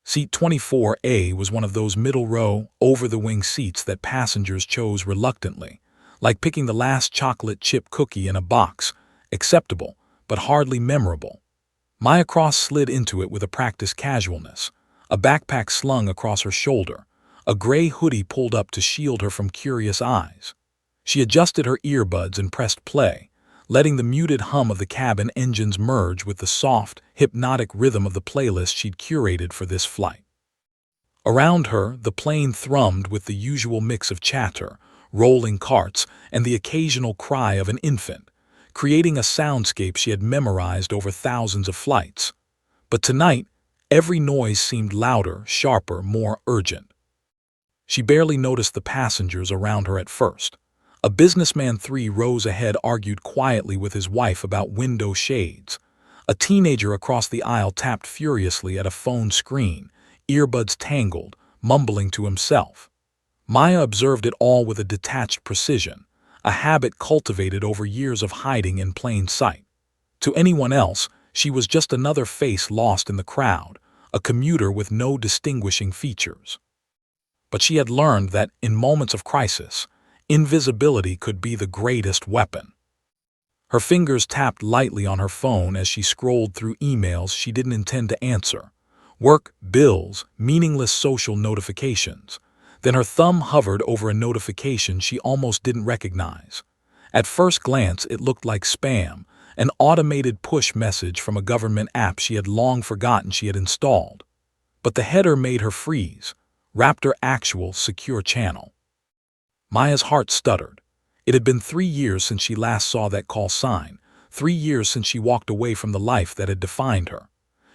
Seat 24A was one of those middle-row, over-the-wing seats that passengers chose reluctantly, like picking the last chocolate chip cookie in a box, acceptable, but hardly memorable. Maya Cross slid into it with a practiced casualness, a backpack slung across her shoulder, a gray hoodie pulled up to shield her from curious eyes. She adjusted her earbuds and pressed play, letting the muted hum of the cabin engines merge with the soft, hypnotic rhythm of the playlist she'd curated for this flight. Around her, the plane thrummed with the usual mix of chatter, rolling carts, and the occasional cry of an infant, creating a soundscape she had memorized over thousands of flights. But tonight, every noise seemed louder, sharper, more urgent. She barely noticed the passengers around her at first. A businessman 3 rows ahead argued quietly with his wife about window shades. A teenager across the aisle tapped furiously at a phone screen, earbuds tangled, mumbling to himself. Maya observed it all with a detached precision, a habit cultivated over years of hiding in plain sight. To anyone else, she was just another face lost in the crowd, a commuter with no distinguishing features. But she had learned that, in moments of crisis, invisibility could be the greatest weapon. Her fingers tapped lightly on her phone as she scrolled through emails she didn't intend to answer. Work, bills, meaningless social notifications. Then her thumb hovered over a notification she almost didn't recognize. At first glance, it looked like spam, an automated push message from a government app she had long forgotten she had installed. But the header made her freeze. Raptor Actual Secure Channel. Maya's heart stuttered. It had been 3 years since she last saw that call sign, 3 years since she walked away from the life that had defined her.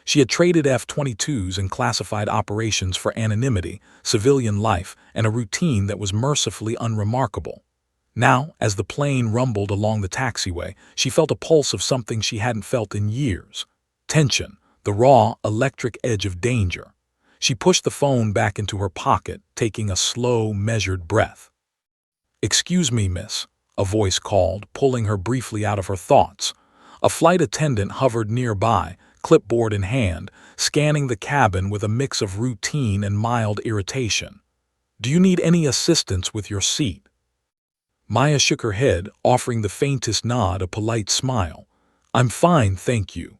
She had traded F-22s and classified operations for anonymity, civilian life, and a routine that was mercifully unremarkable. Now, as the plane rumbled along the taxiway, she felt a pulse of something she hadn't felt in years. Tension, the raw, electric edge of danger. She pushed the phone back into her pocket, taking a slow, measured breath. "Excuse me, miss," a voice called, pulling her briefly out of her thoughts. A flight attendant hovered nearby, clipboard in hand, scanning the cabin with a mix of routine and mild irritation. "Do you need any assistance with your seat?" Maya shook her head, offering the faintest nod, a polite smile. "I'm fine, thank you."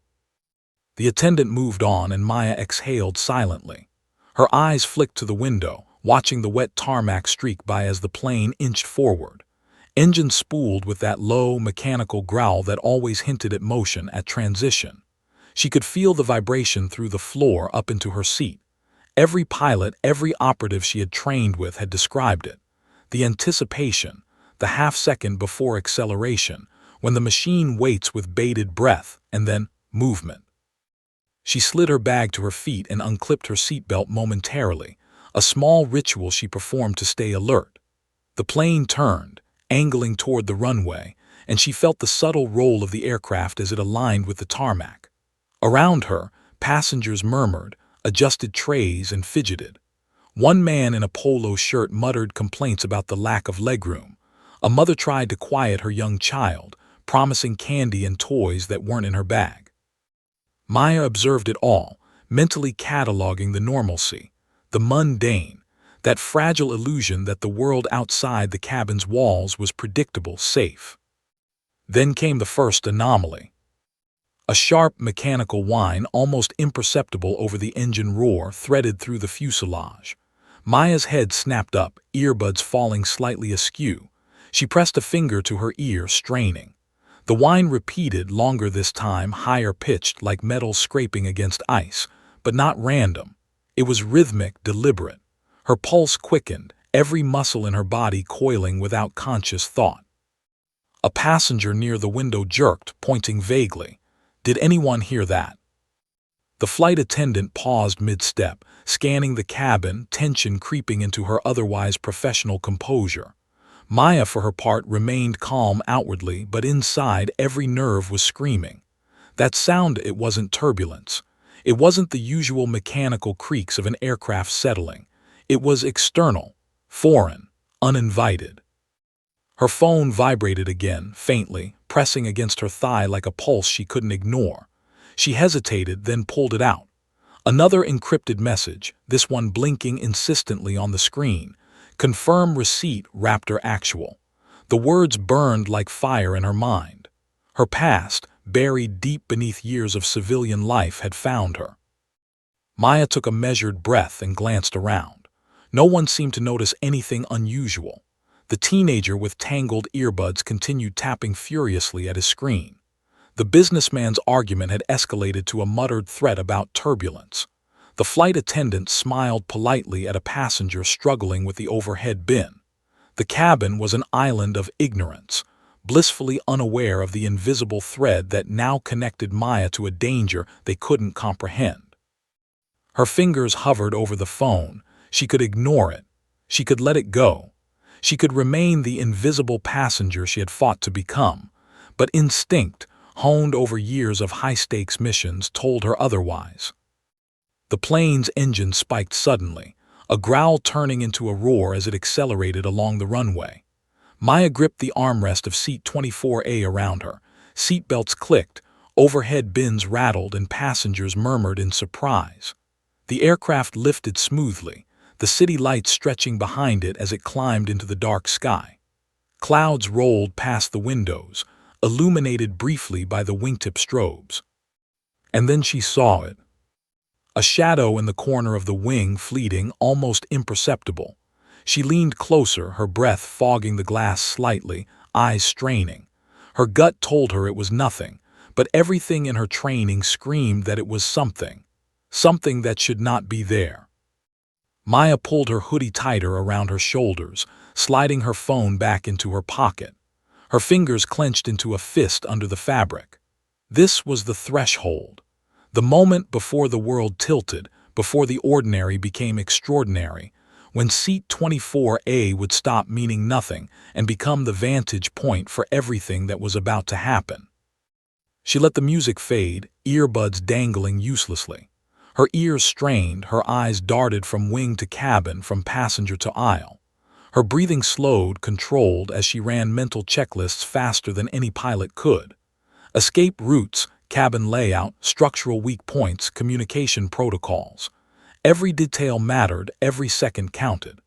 The attendant moved on and Maya exhaled silently. Her eyes flicked to the window, watching the wet tarmac streak by as the plane inched forward. Engine spooled with that low, mechanical growl that always hinted at motion at transition. She could feel the vibration through the floor up into her seat. Every pilot, every operative she had trained with had described it. The anticipation, the half-second before acceleration, when the machine waits with bated breath, and then movement. She slid her bag to her feet and unclipped her seatbelt momentarily, a small ritual she performed to stay alert. The plane turned, angling toward the runway, and she felt the subtle roll of the aircraft as it aligned with the tarmac. Around her, passengers murmured, adjusted trays, and fidgeted. One man in a polo shirt muttered complaints about the lack of legroom. A mother tried to quiet her young child, promising candy and toys that weren't in her bag. Maya observed it all, mentally cataloging the normalcy, the mundane, that fragile illusion that the world outside the cabin's walls was predictable, safe. Then came the first anomaly. A sharp mechanical whine, almost imperceptible over the engine roar, threaded through the fuselage. Maya's head snapped up, earbuds falling slightly askew. She pressed a finger to her ear, straining. The whine repeated, longer this time, higher pitched, like metal scraping against ice, but not random. It was rhythmic, deliberate. Her pulse quickened, every muscle in her body coiling without conscious thought. A passenger near the window jerked, pointing vaguely. Did anyone hear that? The flight attendant paused mid-step, scanning the cabin, tension creeping into her otherwise professional composure. Maya, for her part, remained calm outwardly, but inside every nerve was screaming. That sound, it wasn't turbulence. It wasn't the usual mechanical creaks of an aircraft settling. It was external, foreign, uninvited. Her phone vibrated again, faintly, pressing against her thigh like a pulse she couldn't ignore. She hesitated, then pulled it out. Another encrypted message, this one blinking insistently on the screen. Confirm receipt Raptor Actual. The words burned like fire in her mind. Her past, buried deep beneath years of civilian life, had found her. Maya took a measured breath and glanced around. No one seemed to notice anything unusual. The teenager with tangled earbuds continued tapping furiously at his screen. The businessman's argument had escalated to a muttered threat about turbulence. The flight attendant smiled politely at a passenger struggling with the overhead bin. The cabin was an island of ignorance, blissfully unaware of the invisible thread that now connected Maya to a danger they couldn't comprehend. Her fingers hovered over the phone. She could ignore it. She could let it go. She could remain the invisible passenger she had fought to become. But instinct, honed over years of high-stakes missions, told her otherwise. The plane's engine spiked suddenly, a growl turning into a roar as it accelerated along the runway. Maya gripped the armrest of seat 24A around her. Seatbelts clicked, overhead bins rattled, and passengers murmured in surprise. The aircraft lifted smoothly, the city lights stretching behind it as it climbed into the dark sky. Clouds rolled past the windows, illuminated briefly by the wingtip strobes. And then she saw it. A shadow in the corner of the wing, fleeting, almost imperceptible. She leaned closer, her breath fogging the glass slightly, eyes straining. Her gut told her it was nothing, but everything in her training screamed that it was something. Something that should not be there. Maya pulled her hoodie tighter around her shoulders, sliding her phone back into her pocket. Her fingers clenched into a fist under the fabric. This was the threshold. The moment before the world tilted, before the ordinary became extraordinary, when seat 24A would stop meaning nothing and become the vantage point for everything that was about to happen. She let the music fade, earbuds dangling uselessly. Her ears strained, her eyes darted from wing to cabin, from passenger to aisle. Her breathing slowed, controlled, as she ran mental checklists faster than any pilot could. Escape routes, cabin layout, structural weak points, communication protocols. Every detail mattered, every second counted.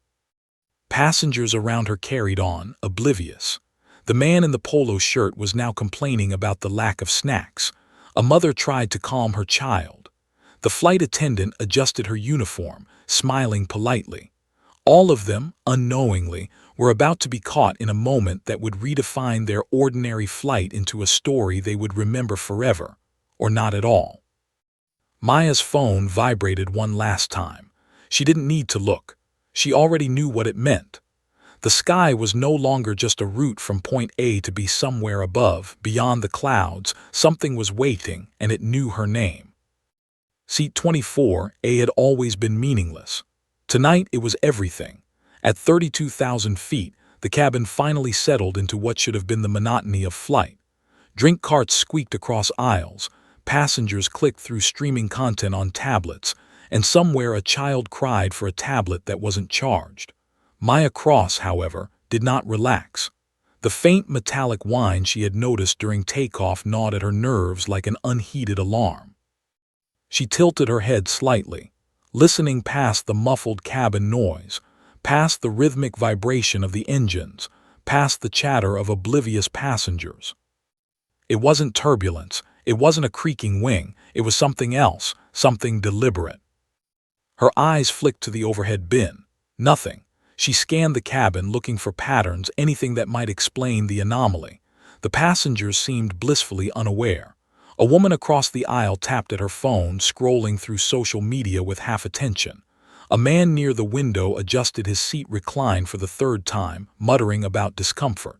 Passengers around her carried on, oblivious. The man in the polo shirt was now complaining about the lack of snacks. A mother tried to calm her child. The flight attendant adjusted her uniform, smiling politely. All of them, unknowingly, were about to be caught in a moment that would redefine their ordinary flight into a story they would remember forever, or not at all. Maya's phone vibrated one last time. She didn't need to look. She already knew what it meant. The sky was no longer just a route from point A to B. Somewhere above, beyond the clouds, something was waiting, and it knew her name. Seat 24A had always been meaningless. Tonight it was everything. At 32,000 feet, the cabin finally settled into what should have been the monotony of flight. Drink carts squeaked across aisles, passengers clicked through streaming content on tablets, and somewhere a child cried for a tablet that wasn't charged. Maya Cross, however, did not relax. The faint metallic whine she had noticed during takeoff gnawed at her nerves like an unheeded alarm. She tilted her head slightly, listening past the muffled cabin noise, past the rhythmic vibration of the engines, past the chatter of oblivious passengers. It wasn't turbulence, it wasn't a creaking wing, it was something else, something deliberate. Her eyes flicked to the overhead bin. Nothing. She scanned the cabin, looking for patterns, anything that might explain the anomaly. The passengers seemed blissfully unaware. A woman across the aisle tapped at her phone, scrolling through social media with half attention. A man near the window adjusted his seat recline for the third time, muttering about discomfort.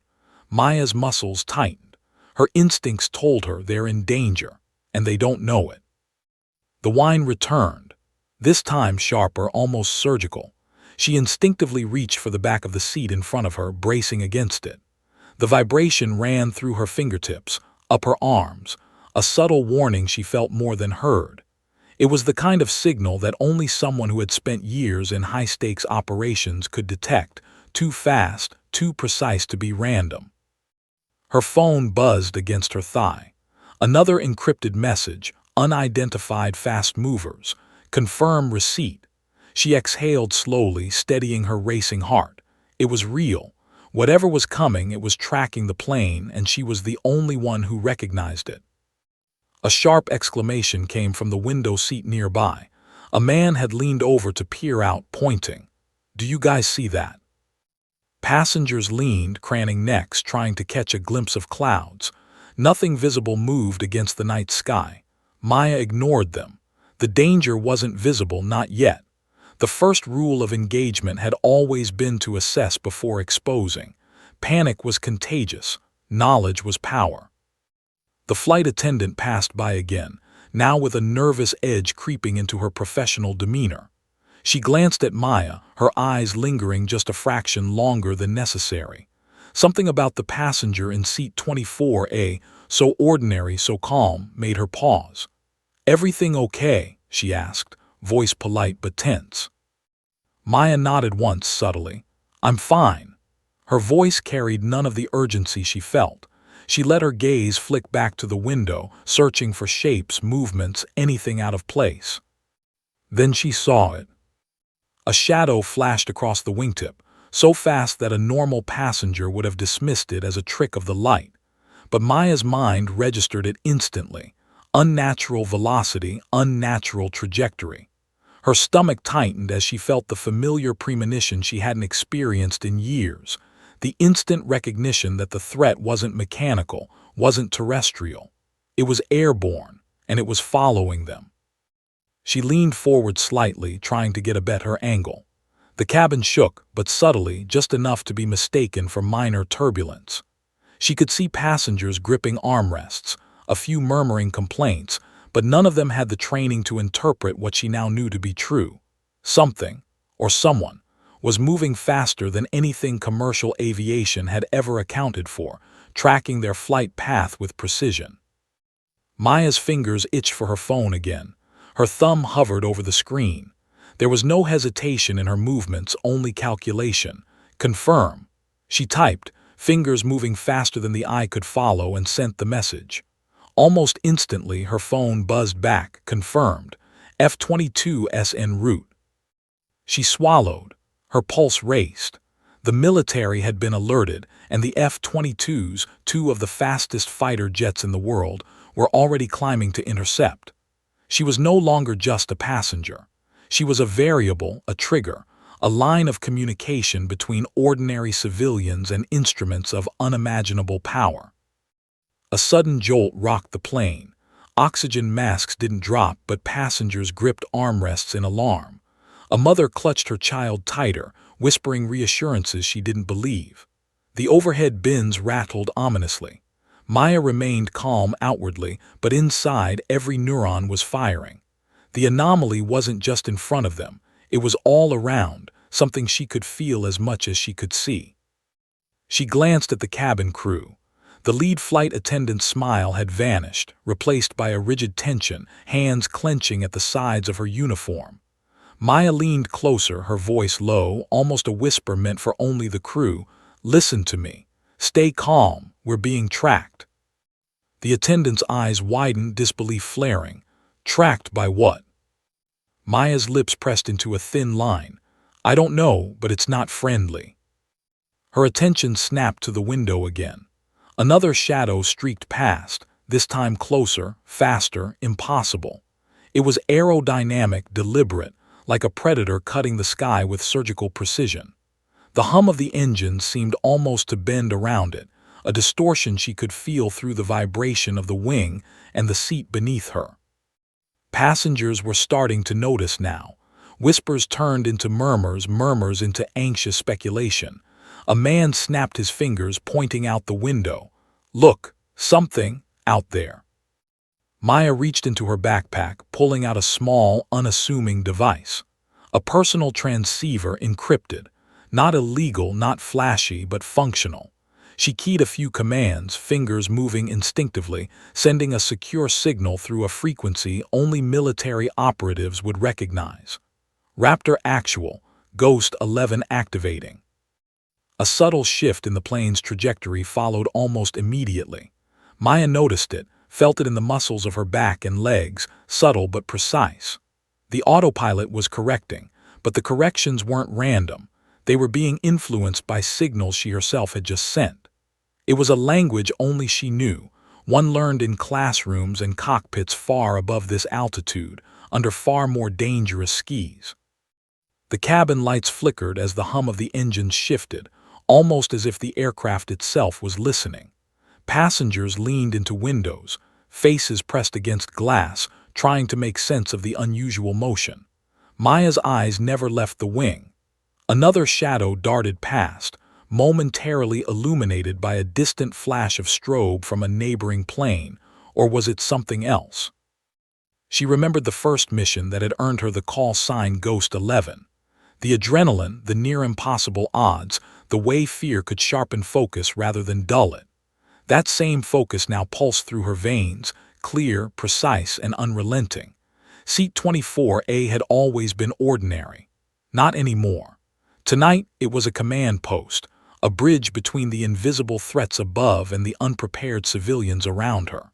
Maya's muscles tightened. Her instincts told her they're in danger, and they don't know it. The whine returned, this time sharper, almost surgical. She instinctively reached for the back of the seat in front of her, bracing against it. The vibration ran through her fingertips, up her arms, a subtle warning she felt more than heard. It was the kind of signal that only someone who had spent years in high-stakes operations could detect, too fast, too precise to be random. Her phone buzzed against her thigh. Another encrypted message, unidentified fast movers. Confirm receipt. She exhaled slowly, steadying her racing heart. It was real. Whatever was coming, it was tracking the plane, and she was the only one who recognized it. A sharp exclamation came from the window seat nearby. A man had leaned over to peer out, pointing. "Do you guys see that?" Passengers leaned, craning necks, trying to catch a glimpse of clouds. Nothing visible moved against the night sky. Maya ignored them. The danger wasn't visible, not yet. The first rule of engagement had always been to assess before exposing. Panic was contagious. Knowledge was power. The flight attendant passed by again, now with a nervous edge creeping into her professional demeanor. She glanced at Maya, her eyes lingering just a fraction longer than necessary. Something about the passenger in seat 24A, so ordinary, so calm, made her pause. "Everything okay?" she asked, voice polite but tense. Maya nodded once subtly. "I'm fine." Her voice carried none of the urgency she felt. She let her gaze flick back to the window, searching for shapes, movements, anything out of place. Then she saw it. A shadow flashed across the wingtip, so fast that a normal passenger would have dismissed it as a trick of the light. But Maya's mind registered it instantly. Unnatural velocity, unnatural trajectory. Her stomach tightened as she felt the familiar premonition she hadn't experienced in years. The instant recognition that the threat wasn't mechanical, wasn't terrestrial. It was airborne, and it was following them. She leaned forward slightly, trying to get a better angle. The cabin shook, but subtly, just enough to be mistaken for minor turbulence. She could see passengers gripping armrests, a few murmuring complaints, but none of them had the training to interpret what she now knew to be true. Something, or someone, was moving faster than anything commercial aviation had ever accounted for, tracking their flight path with precision. Maya's fingers itched for her phone again. Her thumb hovered over the screen. There was no hesitation in her movements, only calculation. "Confirm." She typed, fingers moving faster than the eye could follow, and sent the message. Almost instantly, her phone buzzed back, confirmed. F-22s en route. She swallowed. Her pulse raced. The military had been alerted, and the F-22s, two of the fastest fighter jets in the world, were already climbing to intercept. She was no longer just a passenger. She was a variable, a trigger, a line of communication between ordinary civilians and instruments of unimaginable power. A sudden jolt rocked the plane. Oxygen masks didn't drop, but passengers gripped armrests in alarm. A mother clutched her child tighter, whispering reassurances she didn't believe. The overhead bins rattled ominously. Maya remained calm outwardly, but inside every neuron was firing. The anomaly wasn't just in front of them. It was all around, something she could feel as much as she could see. She glanced at the cabin crew. The lead flight attendant's smile had vanished, replaced by a rigid tension, hands clenching at the sides of her uniform. Maya leaned closer, her voice low, almost a whisper meant for only the crew. "Listen to me. Stay calm. We're being tracked." The attendant's eyes widened, disbelief flaring. Tracked by what? Maya's lips pressed into a thin line. "I don't know, but it's not friendly." Her attention snapped to the window again. Another shadow streaked past, this time closer, faster, impossible. It was aerodynamic, deliberate, like a predator cutting the sky with surgical precision. The hum of the engine seemed almost to bend around it, a distortion she could feel through the vibration of the wing and the seat beneath her. Passengers were starting to notice now. Whispers turned into murmurs, murmurs into anxious speculation. A man snapped his fingers, pointing out the window. "Look, something out there." Maya reached into her backpack, pulling out a small, unassuming device. A personal transceiver encrypted. Not illegal, not flashy, but functional. She keyed a few commands, fingers moving instinctively, sending a secure signal through a frequency only military operatives would recognize. Raptor actual, Ghost 11 activating. A subtle shift in the plane's trajectory followed almost immediately. Maya noticed it, felt it in the muscles of her back and legs, subtle but precise. The autopilot was correcting, but the corrections weren't random. They were being influenced by signals she herself had just sent. It was a language only she knew, one learned in classrooms and cockpits far above this altitude, under far more dangerous skies. The cabin lights flickered as the hum of the engines shifted, almost as if the aircraft itself was listening. Passengers leaned into windows, faces pressed against glass, trying to make sense of the unusual motion. Maya's eyes never left the wing. Another shadow darted past, momentarily illuminated by a distant flash of strobe from a neighboring plane, or was it something else? She remembered the first mission that had earned her the call sign Ghost 11. The adrenaline, the near-impossible odds, the way fear could sharpen focus rather than dull it. That same focus now pulsed through her veins, clear, precise, and unrelenting. Seat 24A had always been ordinary. Not anymore. Tonight, it was a command post, a bridge between the invisible threats above and the unprepared civilians around her.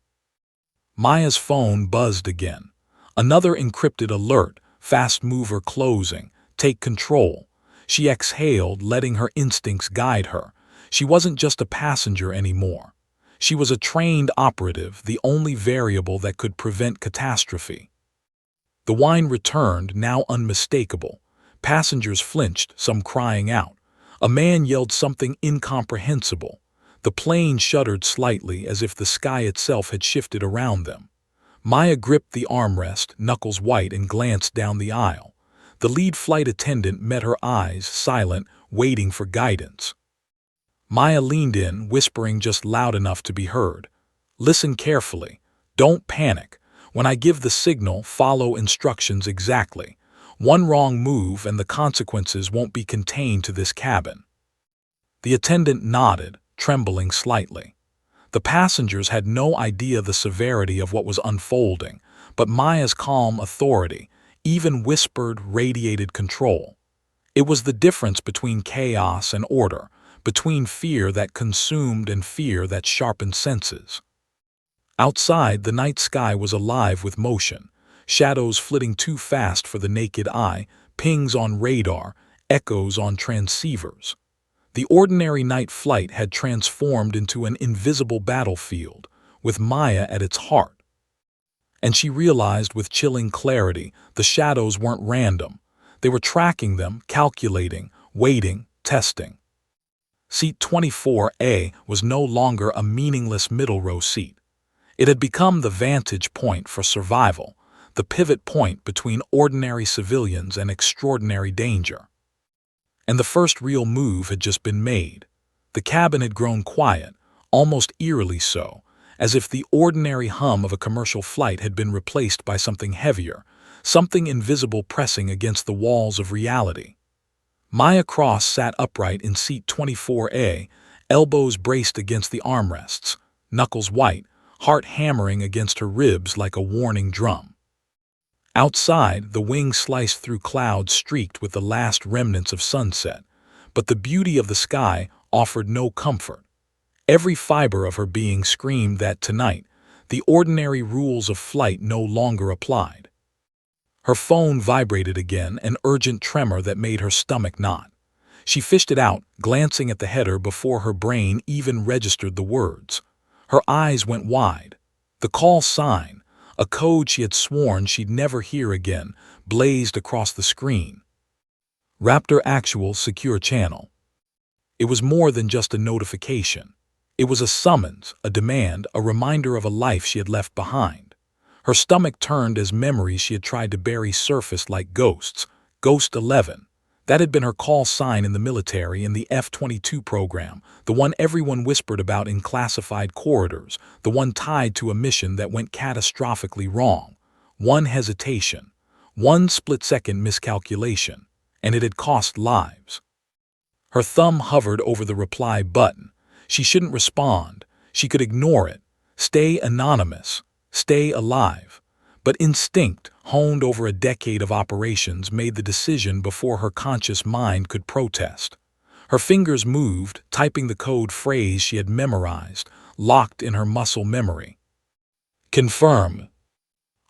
Maya's phone buzzed again. Another encrypted alert, fast mover closing. Take control. She exhaled, letting her instincts guide her. She wasn't just a passenger anymore. She was a trained operative, the only variable that could prevent catastrophe. The whine returned, now unmistakable. Passengers flinched, some crying out. A man yelled something incomprehensible. The plane shuddered slightly as if the sky itself had shifted around them. Maya gripped the armrest, knuckles white, and glanced down the aisle. The lead flight attendant met her eyes, silent, waiting for guidance. Maya leaned in, whispering just loud enough to be heard. Listen carefully. Don't panic. When I give the signal, follow instructions exactly. One wrong move and the consequences won't be contained to this cabin. The attendant nodded, trembling slightly. The passengers had no idea the severity of what was unfolding, but Maya's calm authority, even whispered, radiated control. It was the difference between chaos and order, between fear that consumed and fear that sharpened senses. Outside, the night sky was alive with motion, shadows flitting too fast for the naked eye, pings on radar, echoes on transceivers. The ordinary night flight had transformed into an invisible battlefield, with Maya at its heart. And she realized with chilling clarity the shadows weren't random. They were tracking them, calculating, waiting, testing. Seat 24A was no longer a meaningless middle-row seat. It had become the vantage point for survival, the pivot point between ordinary civilians and extraordinary danger. And the first real move had just been made. The cabin had grown quiet, almost eerily so, as if the ordinary hum of a commercial flight had been replaced by something heavier, something invisible pressing against the walls of reality. Maya Cross sat upright in seat 24A, elbows braced against the armrests, knuckles white, heart hammering against her ribs like a warning drum. Outside, the wing sliced through clouds streaked with the last remnants of sunset, but the beauty of the sky offered no comfort. Every fiber of her being screamed that tonight, the ordinary rules of flight no longer applied. Her phone vibrated again, an urgent tremor that made her stomach knot. She fished it out, glancing at the header before her brain even registered the words. Her eyes went wide. The call sign, a code she had sworn she'd never hear again, blazed across the screen. Raptor Actual Secure Channel. It was more than just a notification. It was a summons, a demand, a reminder of a life she had left behind. Her stomach turned as memories she had tried to bury surfaced like ghosts. Ghost 11. That had been her call sign in the military, in the F-22 program, the one everyone whispered about in classified corridors, the one tied to a mission that went catastrophically wrong. One hesitation, one split-second miscalculation, and it had cost lives. Her thumb hovered over the reply button. She shouldn't respond. She could ignore it. Stay anonymous. Stay alive. But instinct, honed over a decade of operations, made the decision before her conscious mind could protest. Her fingers moved, typing the code phrase she had memorized, locked in her muscle memory. Confirm.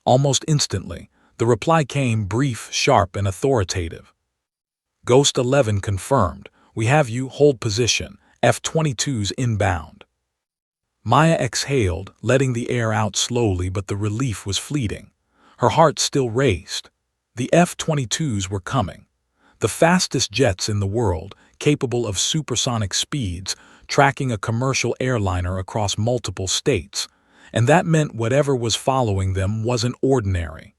Almost instantly, The reply came brief, sharp, and authoritative. Ghost 11 confirmed. We have you, hold position. F-22s inbound. Maya exhaled, letting the air out slowly, but the relief was fleeting. Her heart still raced. The F-22s were coming. The fastest jets in the world, capable of supersonic speeds, tracking a commercial airliner across multiple states. And that meant whatever was following them wasn't ordinary.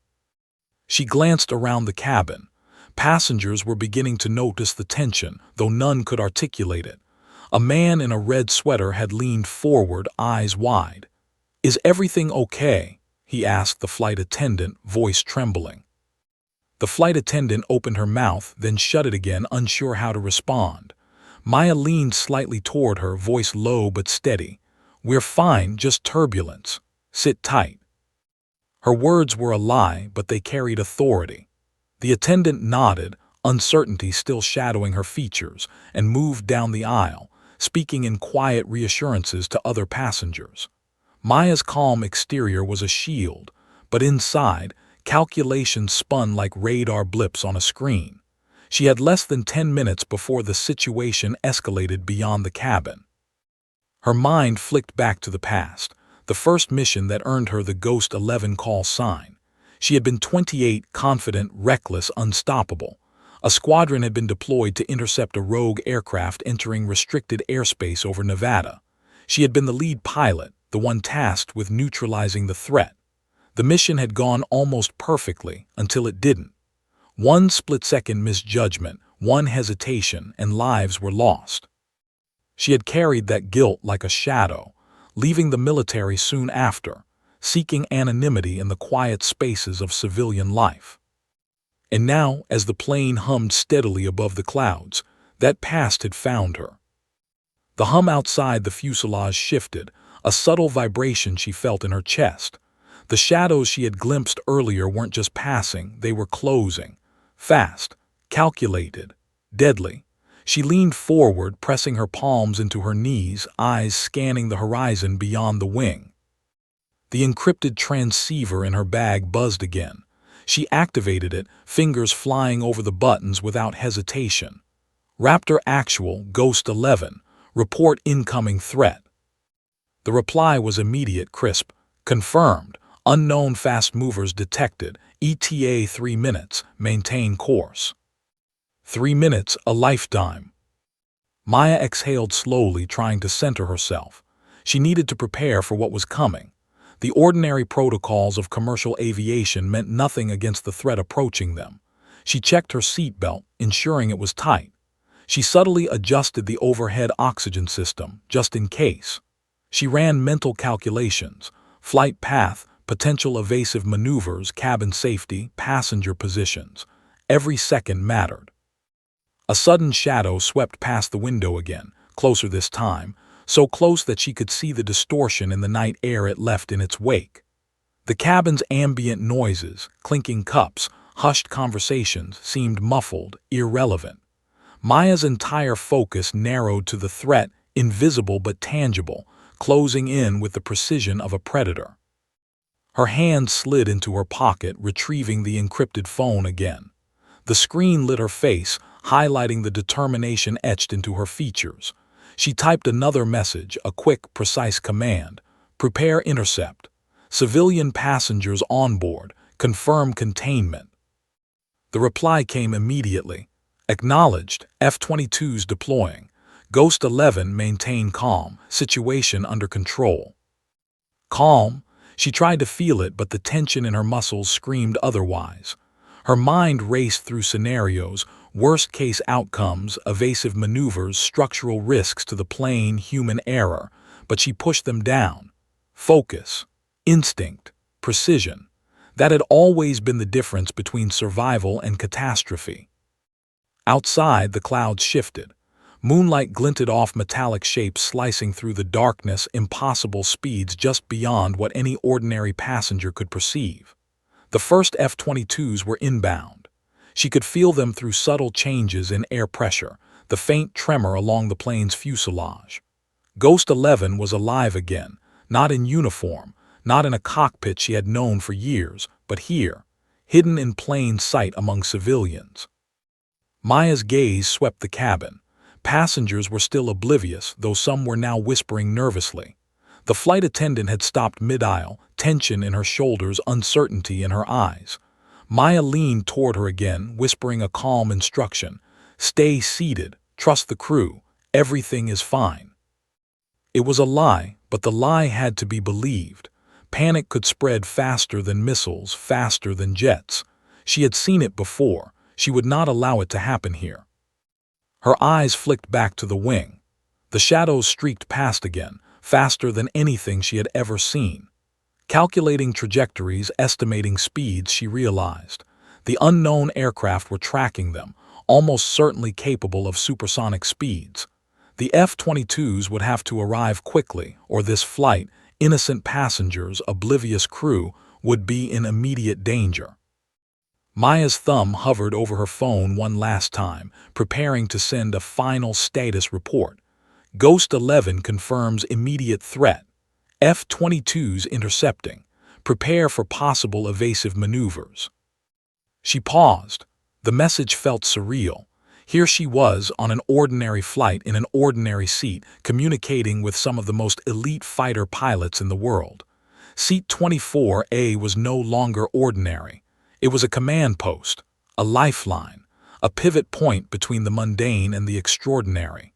She glanced around the cabin. Passengers were beginning to notice the tension, though none could articulate it. A man in a red sweater had leaned forward, eyes wide. "Is everything okay?" he asked the flight attendant, voice trembling. The flight attendant opened her mouth, then shut it again, unsure how to respond. Maya leaned slightly toward her, voice low but steady. "We're fine, just turbulence. Sit tight." Her words were a lie, but they carried authority. The attendant nodded, uncertainty still shadowing her features, and moved down the aisle, speaking in quiet reassurances to other passengers. Maya's calm exterior was a shield, but inside, calculations spun like radar blips on a screen. She had less than 10 minutes before the situation escalated beyond the cabin. Her mind flicked back to the past, the first mission that earned her the Ghost 11 call sign. She had been 28, confident, reckless, unstoppable. A squadron had been deployed to intercept a rogue aircraft entering restricted airspace over Nevada. She had been the lead pilot, the one tasked with neutralizing the threat. The mission had gone almost perfectly until it didn't. One split-second misjudgment, one hesitation, and lives were lost. She had carried that guilt like a shadow, leaving the military soon after, seeking anonymity in the quiet spaces of civilian life. And now, as the plane hummed steadily above the clouds, that past had found her. The hum outside the fuselage shifted, a subtle vibration she felt in her chest. The shadows she had glimpsed earlier weren't just passing, they were closing. Fast, calculated, deadly. She leaned forward, pressing her palms into her knees, eyes scanning the horizon beyond the wing. The encrypted transceiver in her bag buzzed again. She activated it, fingers flying over the buttons without hesitation. Raptor Actual, Ghost 11, report incoming threat. The reply was immediate, crisp. Confirmed. Unknown fast movers detected. ETA 3 minutes. Maintain course. 3 minutes, a lifetime. Maya exhaled slowly, trying to center herself. She needed to prepare for what was coming. The ordinary protocols of commercial aviation meant nothing against the threat approaching them. She checked her seatbelt, ensuring it was tight. She subtly adjusted the overhead oxygen system, just in case. She ran mental calculations: flight path, potential evasive maneuvers, cabin safety, passenger positions. Every second mattered. A sudden shadow swept past the window again, closer this time, so close that she could see the distortion in the night air it left in its wake. The cabin's ambient noises, clinking cups, hushed conversations seemed muffled, irrelevant. Maya's entire focus narrowed to the threat, invisible but tangible, closing in with the precision of a predator. Her hand slid into her pocket, retrieving the encrypted phone again. The screen lit her face, highlighting the determination etched into her features. She typed another message, a quick, precise command: "Prepare intercept. Civilian passengers on board. Confirm containment." The reply came immediately. Acknowledged. F-22s deploying. Ghost 11 maintain calm. Situation under control. Calm? She tried to feel it, but the tension in her muscles screamed otherwise. Her mind raced through scenarios, worst-case outcomes, evasive maneuvers, structural risks to the plane, human error, but she pushed them down. Focus, instinct, precision. That had always been the difference between survival and catastrophe. Outside, the clouds shifted. Moonlight glinted off metallic shapes slicing through the darkness, impossible speeds just beyond what any ordinary passenger could perceive. The first F-22s were inbound. She could feel them through subtle changes in air pressure, the faint tremor along the plane's fuselage. Ghost 11 was alive again, not in uniform, not in a cockpit she had known for years, but here, hidden in plain sight among civilians. Maya's gaze swept the cabin. Passengers were still oblivious, though some were now whispering nervously. The flight attendant had stopped mid-aisle, tension in her shoulders, uncertainty in her eyes. Maya leaned toward her again, whispering a calm instruction. "Stay seated. Trust the crew. Everything is fine." It was a lie, but the lie had to be believed. Panic could spread faster than missiles, faster than jets. She had seen it before. She would not allow it to happen here. Her eyes flicked back to the wing. The shadows streaked past again, faster than anything she had ever seen. Calculating trajectories, estimating speeds, she realized. The unknown aircraft were tracking them, almost certainly capable of supersonic speeds. The F-22s would have to arrive quickly, or this flight, innocent passengers, oblivious crew, would be in immediate danger. Maya's thumb hovered over her phone one last time, preparing to send a final status report. Ghost 11 confirms immediate threat. F-22s intercepting. Prepare for possible evasive maneuvers. She paused. The message felt surreal. Here she was on an ordinary flight in an ordinary seat, communicating with some of the most elite fighter pilots in the world. Seat 24A was no longer ordinary. It was a command post, a lifeline, a pivot point between the mundane and the extraordinary.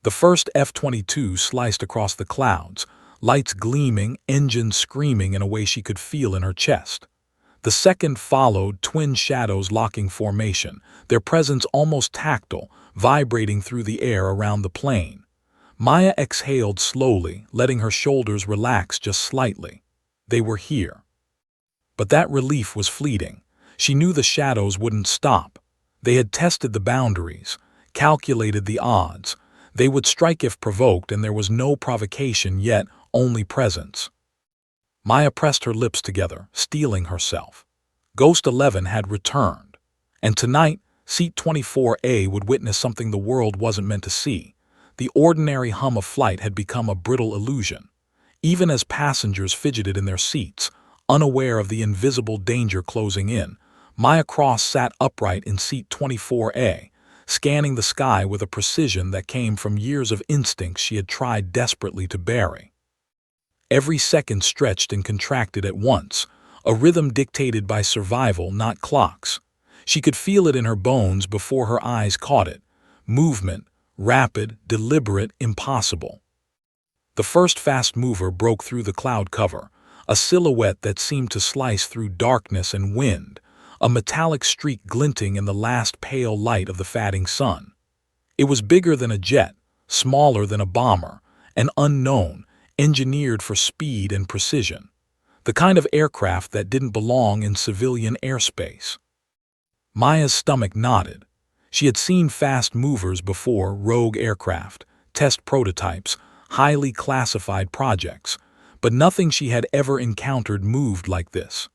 The first F-22 sliced across the clouds, lights gleaming, engines screaming in a way she could feel in her chest. The second followed, twin shadows locking formation, their presence almost tactile, vibrating through the air around the plane. Maya exhaled slowly, letting her shoulders relax just slightly. They were here. But that relief was fleeting. She knew the shadows wouldn't stop. They had tested the boundaries, calculated the odds. They would strike if provoked, and there was no provocation yet, only presence. Maya pressed her lips together, steeling herself. Ghost 11 had returned. And tonight, Seat 24A would witness something the world wasn't meant to see. The ordinary hum of flight had become a brittle illusion. Even as passengers fidgeted in their seats, unaware of the invisible danger closing in, Maya Cross sat upright in Seat 24A, scanning the sky with a precision that came from years of instincts she had tried desperately to bury. Every second stretched and contracted at once, a rhythm dictated by survival, not clocks. She could feel it in her bones before her eyes caught it. Movement, rapid, deliberate, impossible. The first fast mover broke through the cloud cover, a silhouette that seemed to slice through darkness and wind, a metallic streak glinting in the last pale light of the fading sun. It was bigger than a jet, smaller than a bomber, an unknown, engineered for speed and precision, the kind of aircraft that didn't belong in civilian airspace. Maya's stomach knotted. She had seen fast movers before, rogue aircraft, test prototypes, highly classified projects, but nothing she had ever encountered moved like this.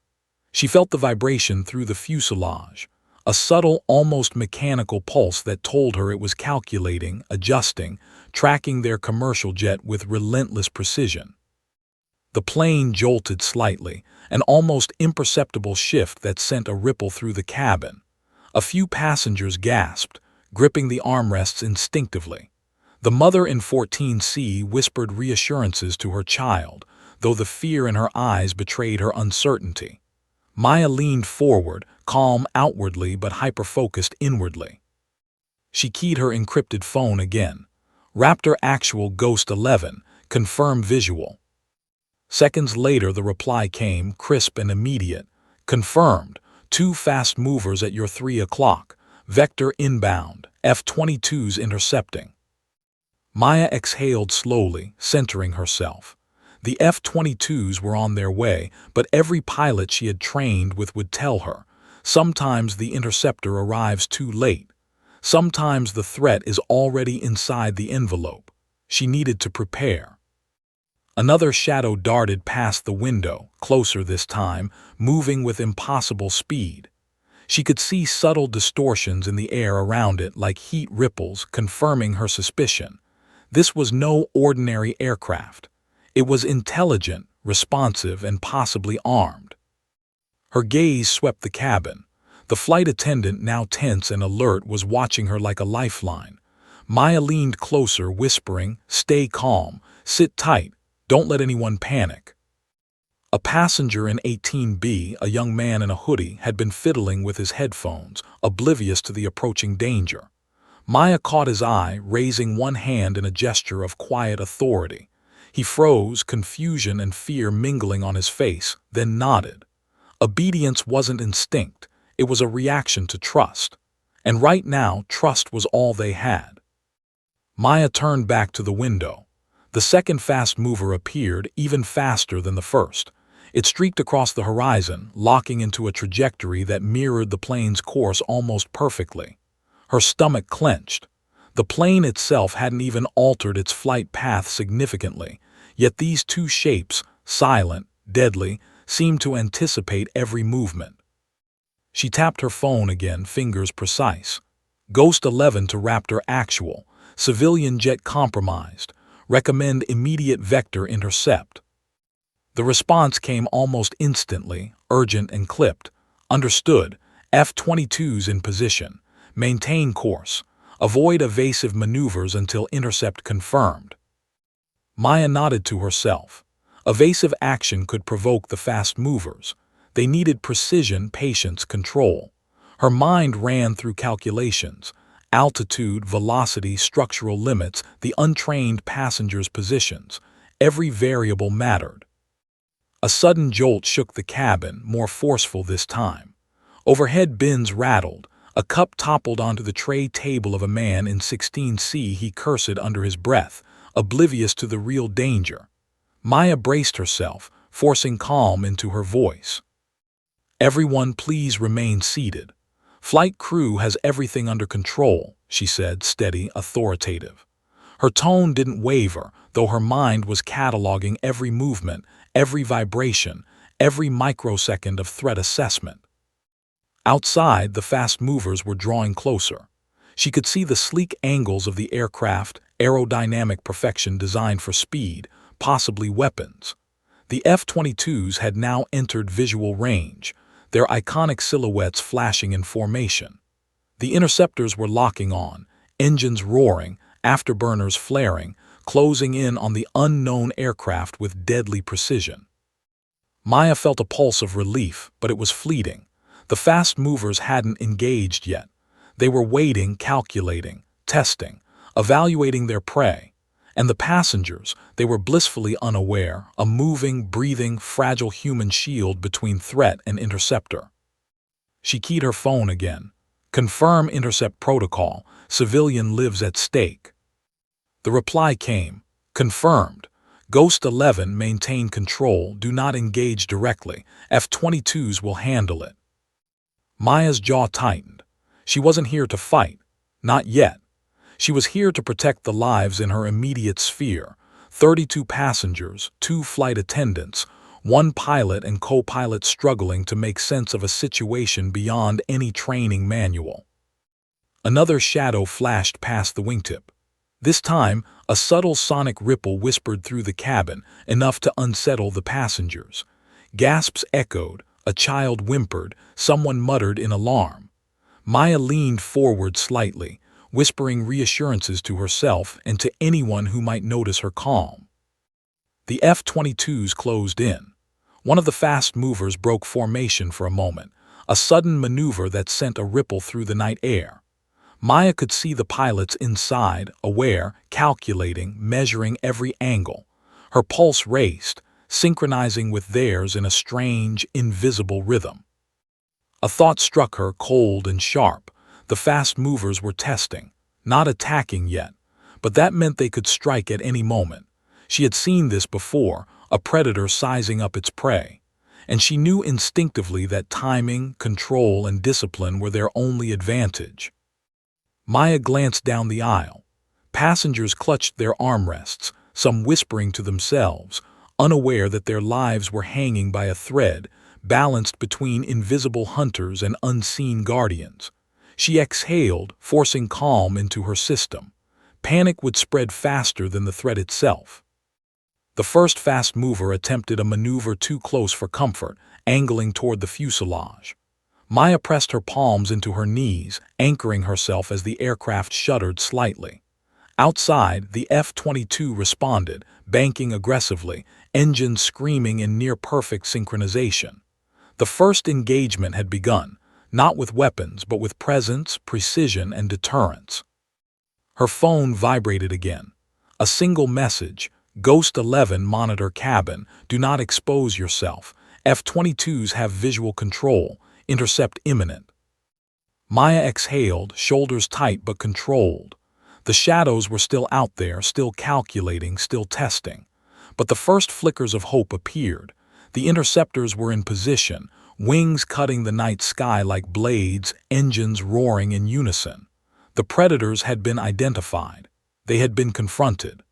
She felt the vibration through the fuselage, a subtle, almost mechanical pulse that told her it was calculating, adjusting, tracking their commercial jet with relentless precision. The plane jolted slightly, an almost imperceptible shift that sent a ripple through the cabin. A few passengers gasped, gripping the armrests instinctively. The mother in 14C whispered reassurances to her child, though the fear in her eyes betrayed her uncertainty. Maya leaned forward, calm outwardly but hyper-focused inwardly. She keyed her encrypted phone again. Raptor Actual Ghost 11, confirm visual. Seconds later the reply came, crisp and immediate. Confirmed. 2 fast movers at your 3 o'clock. Vector inbound. F-22s intercepting. Maya exhaled slowly, centering herself. The F-22s were on their way, but every pilot she had trained with would tell her, sometimes the interceptor arrives too late. Sometimes the threat is already inside the envelope. She needed to prepare. Another shadow darted past the window, closer this time, moving with impossible speed. She could see subtle distortions in the air around it like heat ripples, confirming her suspicion. This was no ordinary aircraft. It was intelligent, responsive, and possibly armed. Her gaze swept the cabin. The flight attendant, now tense and alert, was watching her like a lifeline. Maya leaned closer, whispering, "Stay calm, sit tight, don't let anyone panic." A passenger in 18B, a young man in a hoodie, had been fiddling with his headphones, oblivious to the approaching danger. Maya caught his eye, raising one hand in a gesture of quiet authority. He froze, confusion and fear mingling on his face, then nodded. Obedience wasn't instinct, it was a reaction to trust. And right now, trust was all they had. Maya turned back to the window. The second fast mover appeared, even faster than the first. It streaked across the horizon, locking into a trajectory that mirrored the plane's course almost perfectly. Her stomach clenched. The plane itself hadn't even altered its flight path significantly, yet these two shapes, silent, deadly, seemed to anticipate every movement. She tapped her phone again, fingers precise. Ghost 11 to Raptor actual. Civilian jet compromised. Recommend immediate vector intercept. The response came almost instantly, urgent and clipped. Understood. F-22s in position. Maintain course. Avoid evasive maneuvers until intercept confirmed. Maya nodded to herself. Evasive action could provoke the fast movers. They needed precision, patience, control. Her mind ran through calculations. Altitude, velocity, structural limits, the untrained passengers' positions. Every variable mattered. A sudden jolt shook the cabin, more forceful this time. Overhead bins rattled. A cup toppled onto the tray table of a man in 16C. He cursed under his breath, oblivious to the real danger. Maya braced herself, forcing calm into her voice. "Everyone, please remain seated. Flight crew has everything under control," she said, steady, authoritative. Her tone didn't waver, though her mind was cataloging every movement, every vibration, every microsecond of threat assessment. Outside, the fast movers were drawing closer. She could see the sleek angles of the aircraft, aerodynamic perfection designed for speed, possibly weapons. The F-22s had now entered visual range, their iconic silhouettes flashing in formation. The interceptors were locking on, engines roaring, afterburners flaring, closing in on the unknown aircraft with deadly precision. Maya felt a pulse of relief, but it was fleeting. The fast movers hadn't engaged yet. They were waiting, calculating, testing, evaluating their prey. And the passengers, they were blissfully unaware, a moving, breathing, fragile human shield between threat and interceptor. She keyed her phone again. "Confirm intercept protocol. Civilian lives at stake." The reply came. "Confirmed. Ghost 11, maintain control. Do not engage directly. F-22s will handle it." Maya's jaw tightened. She wasn't here to fight. Not yet. She was here to protect the lives in her immediate sphere. 32 passengers, 2 flight attendants, 1 pilot and co-pilot struggling to make sense of a situation beyond any training manual. Another shadow flashed past the wingtip. This time, a subtle sonic ripple whispered through the cabin, enough to unsettle the passengers. Gasps echoed, a child whimpered, someone muttered in alarm. Maya leaned forward slightly, whispering reassurances to herself and to anyone who might notice her calm. The F-22s closed in. One of the fast movers broke formation for a moment, a sudden maneuver that sent a ripple through the night air. Maya could see the pilots inside, aware, calculating, measuring every angle. Her pulse raced, synchronizing with theirs in a strange, invisible rhythm. A thought struck her, cold and sharp. The fast movers were testing, not attacking yet, but that meant they could strike at any moment. She had seen this before, a predator sizing up its prey, and she knew instinctively that timing, control, and discipline were their only advantage. Maya glanced down the aisle. Passengers clutched their armrests, some whispering to themselves, unaware that their lives were hanging by a thread, balanced between invisible hunters and unseen guardians. She exhaled, forcing calm into her system. Panic would spread faster than the threat itself. The first fast mover attempted a maneuver too close for comfort, angling toward the fuselage. Maya pressed her palms into her knees, anchoring herself as the aircraft shuddered slightly. Outside, the F-22 responded, banking aggressively, engines screaming in near-perfect synchronization. The first engagement had begun, not with weapons but with presence, precision, and deterrence. Her phone vibrated again. A single message: Ghost 11 monitor cabin, do not expose yourself. F-22s have visual control, intercept imminent. Maya exhaled, shoulders tight but controlled. The shadows were still out there, still calculating, still testing. But the first flickers of hope appeared. The interceptors were in position, wings cutting the night sky like blades, engines roaring in unison. The predators had been identified. They had been confronted.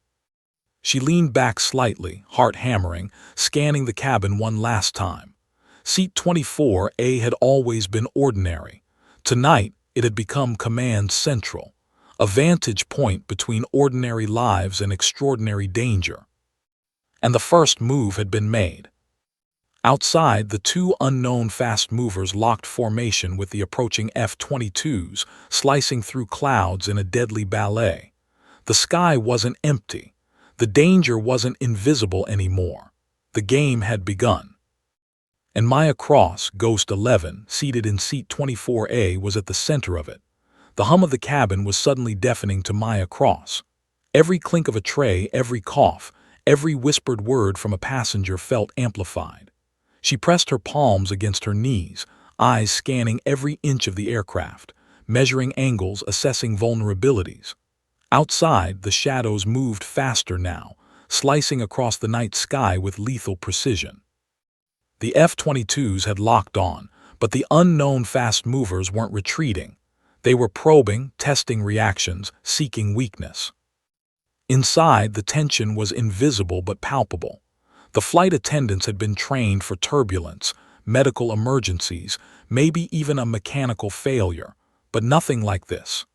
She leaned back slightly, heart hammering, scanning the cabin one last time. Seat 24A had always been ordinary. Tonight, it had become command central, a vantage point between ordinary lives and extraordinary danger. And the first move had been made. Outside, the two unknown fast movers locked formation with the approaching F-22s, slicing through clouds in a deadly ballet. The sky wasn't empty. The danger wasn't invisible anymore. The game had begun. And Maya Cross, Ghost 11, seated in seat 24A, was at the center of it. The hum of the cabin was suddenly deafening to Maya Cross. Every clink of a tray, every cough, every whispered word from a passenger felt amplified. She pressed her palms against her knees, eyes scanning every inch of the aircraft, measuring angles, assessing vulnerabilities. Outside, the shadows moved faster now, slicing across the night sky with lethal precision. The F-22s had locked on, but the unknown fast movers weren't retreating. They were probing, testing reactions, seeking weakness. Inside, the tension was invisible but palpable. The flight attendants had been trained for turbulence, medical emergencies, maybe even a mechanical failure, but nothing like this.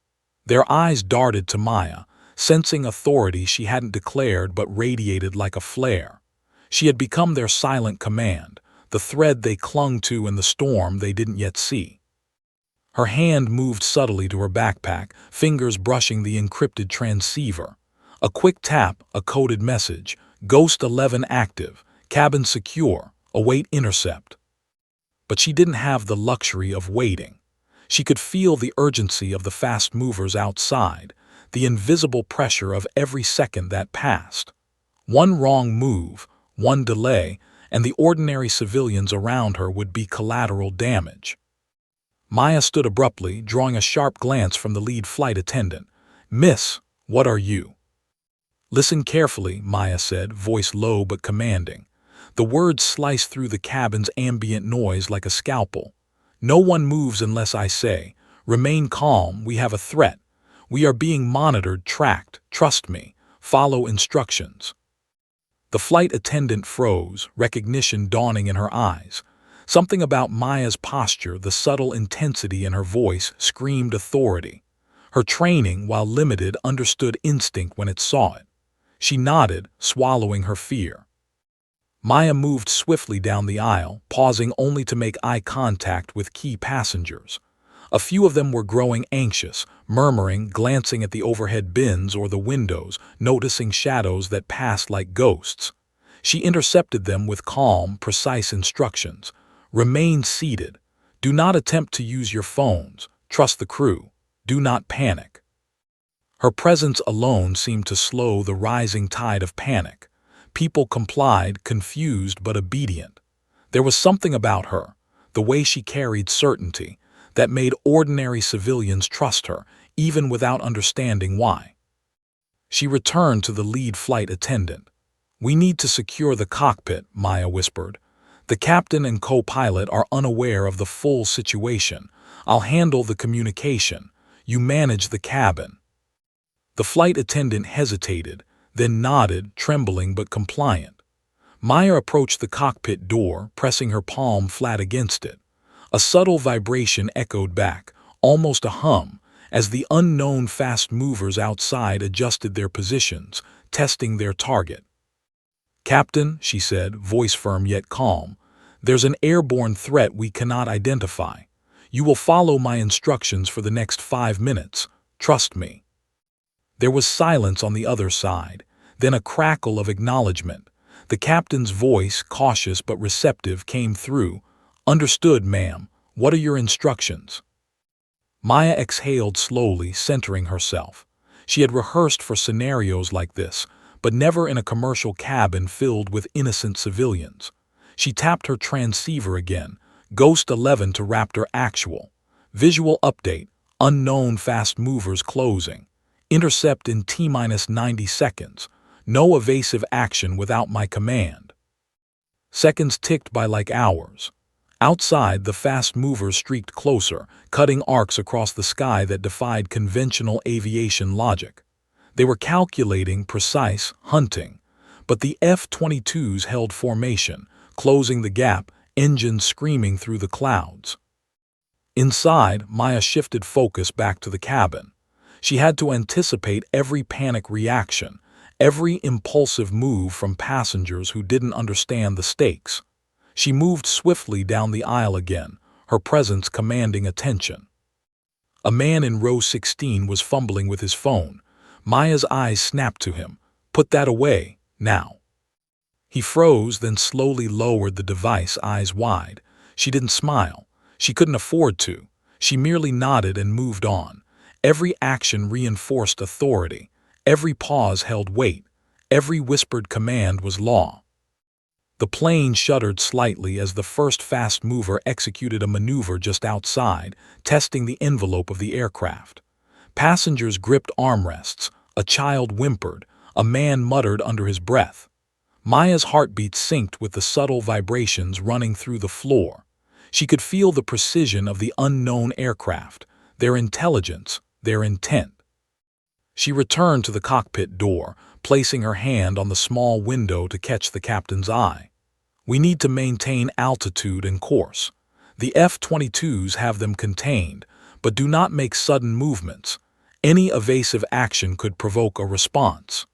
Their eyes darted to Maya, sensing authority she hadn't declared but radiated like a flare. She had become their silent command, the thread they clung to in the storm they didn't yet see. Her hand moved subtly to her backpack, fingers brushing the encrypted transceiver. A quick tap, a coded message: Ghost 11 active, cabin secure, await intercept. But she didn't have the luxury of waiting. She could feel the urgency of the fast movers outside, the invisible pressure of every second that passed. One wrong move, one delay, and the ordinary civilians around her would be collateral damage. Maya stood abruptly, drawing a sharp glance from the lead flight attendant. "Miss, what are you?" "Listen carefully," Maya said, voice low but commanding. The words sliced through the cabin's ambient noise like a scalpel. "No one moves unless I say. Remain calm, we have a threat. We are being monitored, tracked. Trust me. Follow instructions." The flight attendant froze, recognition dawning in her eyes. Something about Maya's posture, the subtle intensity in her voice, screamed authority. Her training, while limited, understood instinct when it saw it. She nodded, swallowing her fear. Maya moved swiftly down the aisle, pausing only to make eye contact with key passengers. A few of them were growing anxious, murmuring, glancing at the overhead bins or the windows, noticing shadows that passed like ghosts. She intercepted them with calm, precise instructions. "Remain seated. Do not attempt to use your phones. Trust the crew. Do not panic." Her presence alone seemed to slow the rising tide of panic. People complied, confused but obedient. There was something about her, the way she carried certainty, that made ordinary civilians trust her, even without understanding why. She returned to the lead flight attendant. "We need to secure the cockpit," Maya whispered. "The captain and co-pilot are unaware of the full situation. I'll handle the communication. You manage the cabin." The flight attendant hesitated, then nodded, trembling but compliant. Maya approached the cockpit door, pressing her palm flat against it. A subtle vibration echoed back, almost a hum, as the unknown fast movers outside adjusted their positions, testing their target. "Captain," she said, voice firm yet calm, There's an airborne threat we cannot identify. You will follow my instructions for the next 5 minutes. Trust me." There was silence on the other side, then a crackle of acknowledgement. The captain's voice, cautious but receptive, came through. "Understood, ma'am. What are your instructions?" Maya exhaled slowly, centering herself. She had rehearsed for scenarios like this, but never in a commercial cabin filled with innocent civilians. She tapped her transceiver again. "Ghost 11 to Raptor Actual. Visual update. Unknown fast movers closing. Intercept in T-90 seconds. No evasive action without my command." Seconds ticked by like hours. Outside, the fast movers streaked closer, cutting arcs across the sky that defied conventional aviation logic. They were calculating, precise, hunting. But the F-22s held formation, closing the gap, engines screaming through the clouds. Inside, Maya shifted focus back to the cabin. She had to anticipate every panic reaction, every impulsive move from passengers who didn't understand the stakes. She moved swiftly down the aisle again, her presence commanding attention. A man in row 16 was fumbling with his phone. Maya's eyes snapped to him. "Put that away, now." He froze, then slowly lowered the device, eyes wide. She didn't smile. She couldn't afford to. She merely nodded and moved on. Every action reinforced authority. Every pause held weight. Every whispered command was law. The plane shuddered slightly as the first fast mover executed a maneuver just outside, testing the envelope of the aircraft. Passengers gripped armrests. A child whimpered. A man muttered under his breath. Maya's heartbeat synced with the subtle vibrations running through the floor. She could feel the precision of the unknown aircraft, their intelligence, their intent. She returned to the cockpit door, placing her hand on the small window to catch the captain's eye. "We need to maintain altitude and course. The F-22s have them contained, but do not make sudden movements. Any evasive action could provoke a response."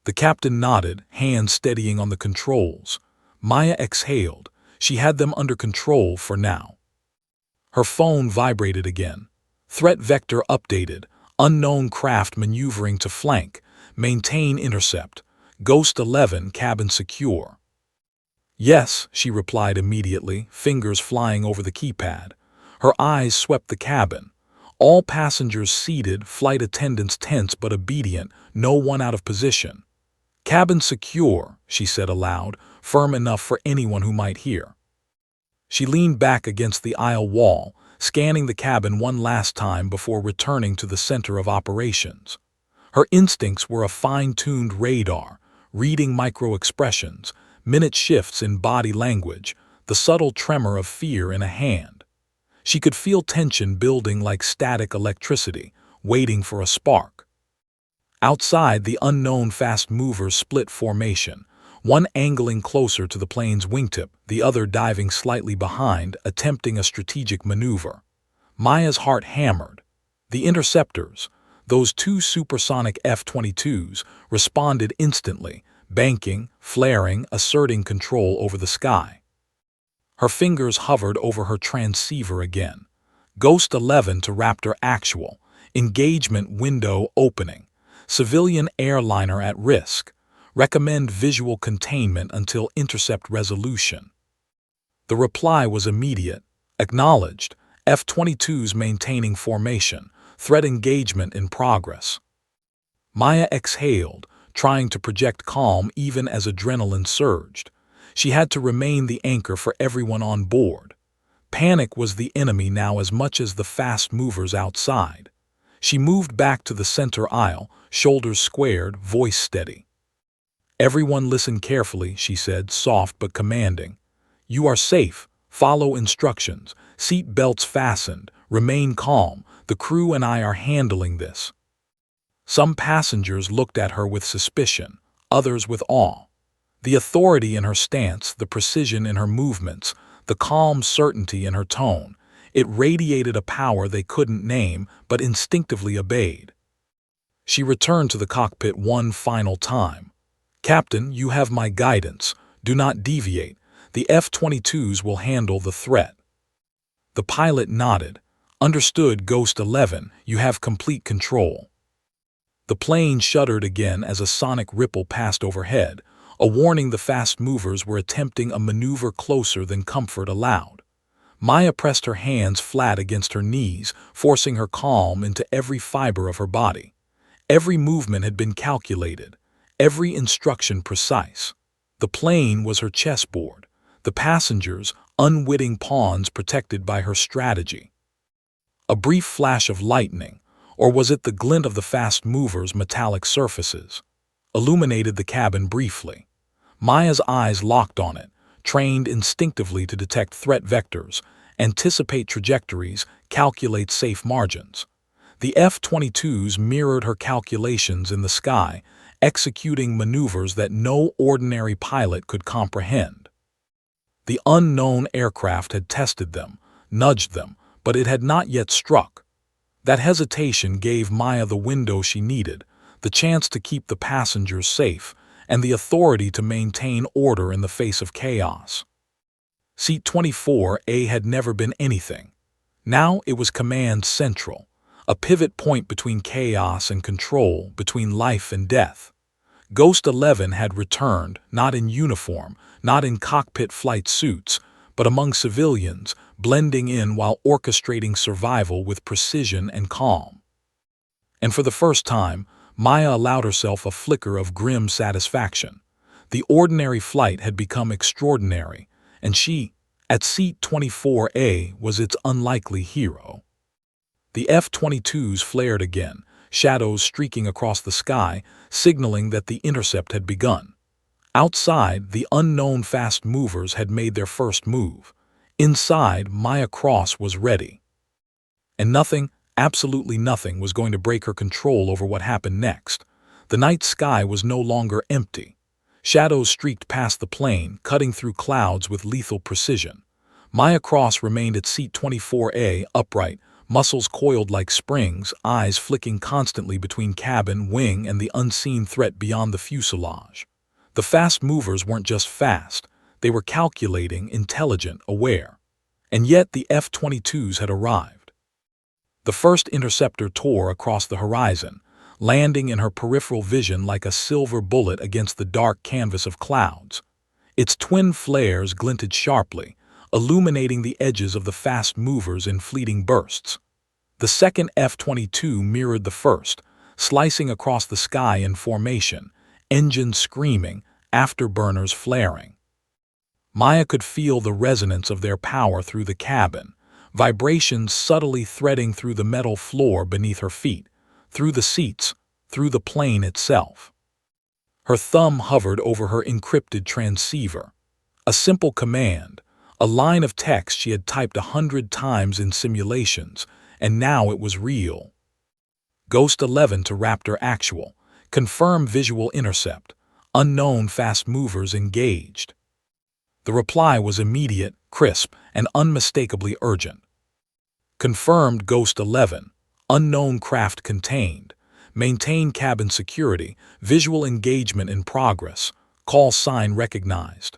The captain nodded, hands steadying on the controls. Maya exhaled. She had them under control for now. Her phone vibrated again. "Threat vector updated. Unknown craft maneuvering to flank. Maintain intercept. Ghost 11 cabin secure." "Yes," she replied immediately, fingers flying over the keypad. Her eyes swept the cabin. All passengers seated, flight attendants tense but obedient, no one out of position. "Cabin secure," she said aloud, firm enough for anyone who might hear. She leaned back against the aisle wall, scanning the cabin one last time before returning to the center of operations. Her instincts were a fine-tuned radar, reading micro-expressions, minute shifts in body language, the subtle tremor of fear in a hand. She could feel tension building like static electricity, waiting for a spark. Outside, the unknown fast movers split formation, one angling closer to the plane's wingtip, the other diving slightly behind, attempting a strategic maneuver. Maya's heart hammered. The interceptors, those two supersonic F-22s, responded instantly, banking, flaring, asserting control over the sky. Her fingers hovered over her transceiver again. "Ghost 11 to Raptor Actual. Engagement window opening. Civilian airliner at risk. Recommend visual containment until intercept resolution." The reply was immediate. "Acknowledged. F-22s maintaining formation. Threat engagement in progress." Maya exhaled, trying to project calm even as adrenaline surged. She had to remain the anchor for everyone on board. Panic was the enemy now as much as the fast movers outside. She moved back to the center aisle, shoulders squared, voice steady. "Everyone listen carefully," she said, soft but commanding. "You are safe. Follow instructions. Seat belts fastened. Remain calm. The crew and I are handling this." Some passengers looked at her with suspicion, others with awe. The authority in her stance, the precision in her movements, the calm certainty in her tone, it radiated a power they couldn't name but instinctively obeyed. She returned to the cockpit one final time. "Captain, you have my guidance. Do not deviate. The F-22s will handle the threat." The pilot nodded. "Understood, Ghost 11, you have complete control." The plane shuddered again as a sonic ripple passed overhead, a warning the fast movers were attempting a maneuver closer than comfort allowed. Maya pressed her hands flat against her knees, forcing her calm into every fiber of her body. Every movement had been calculated, every instruction precise. The plane was her chessboard, the passengers unwitting pawns protected by her strategy. A brief flash of lightning, or was it the glint of the fast movers' metallic surfaces, illuminated the cabin briefly. Maya's eyes locked on it, trained instinctively to detect threat vectors, anticipate trajectories, calculate safe margins. The F-22s mirrored her calculations in the sky, executing maneuvers that no ordinary pilot could comprehend. The unknown aircraft had tested them, nudged them, but it had not yet struck. That hesitation gave Maya the window she needed, the chance to keep the passengers safe, and the authority to maintain order in the face of chaos. Seat 24A had never been anything. Now it was command central, a pivot point between chaos and control, between life and death. Ghost 11 had returned, not in uniform, not in cockpit flight suits, but among civilians, blending in while orchestrating survival with precision and calm. And for the first time, Maya allowed herself a flicker of grim satisfaction. The ordinary flight had become extraordinary, and she, at seat 24A, was its unlikely hero. The F-22s flared again, shadows streaking across the sky, signaling that the intercept had begun. Outside, the unknown fast movers had made their first move. Inside, Maya Cross was ready. And nothing, absolutely nothing, was going to break her control over what happened next. The night sky was no longer empty. Shadows streaked past the plane, cutting through clouds with lethal precision. Maya Cross remained at seat 24A, upright, muscles coiled like springs, eyes flicking constantly between cabin, wing, and the unseen threat beyond the fuselage. The fast movers weren't just fast, they were calculating, intelligent, aware. And yet the F-22s had arrived. The first interceptor tore across the horizon, landing in her peripheral vision like a silver bullet against the dark canvas of clouds. Its twin flares glinted sharply, illuminating the edges of the fast movers in fleeting bursts. The second F-22 mirrored the first, slicing across the sky in formation, engines screaming, afterburners flaring. Maya could feel the resonance of their power through the cabin, vibrations subtly threading through the metal floor beneath her feet, through the seats, through the plane itself. Her thumb hovered over her encrypted transceiver. A simple command, a line of text she had typed 100 times in simulations, and now it was real. Ghost 11 to Raptor Actual. Confirm visual intercept. Unknown fast movers engaged. The reply was immediate, crisp, and unmistakably urgent. Confirmed, Ghost 11. Unknown craft contained. Maintain cabin security. Visual engagement in progress. Call sign recognized.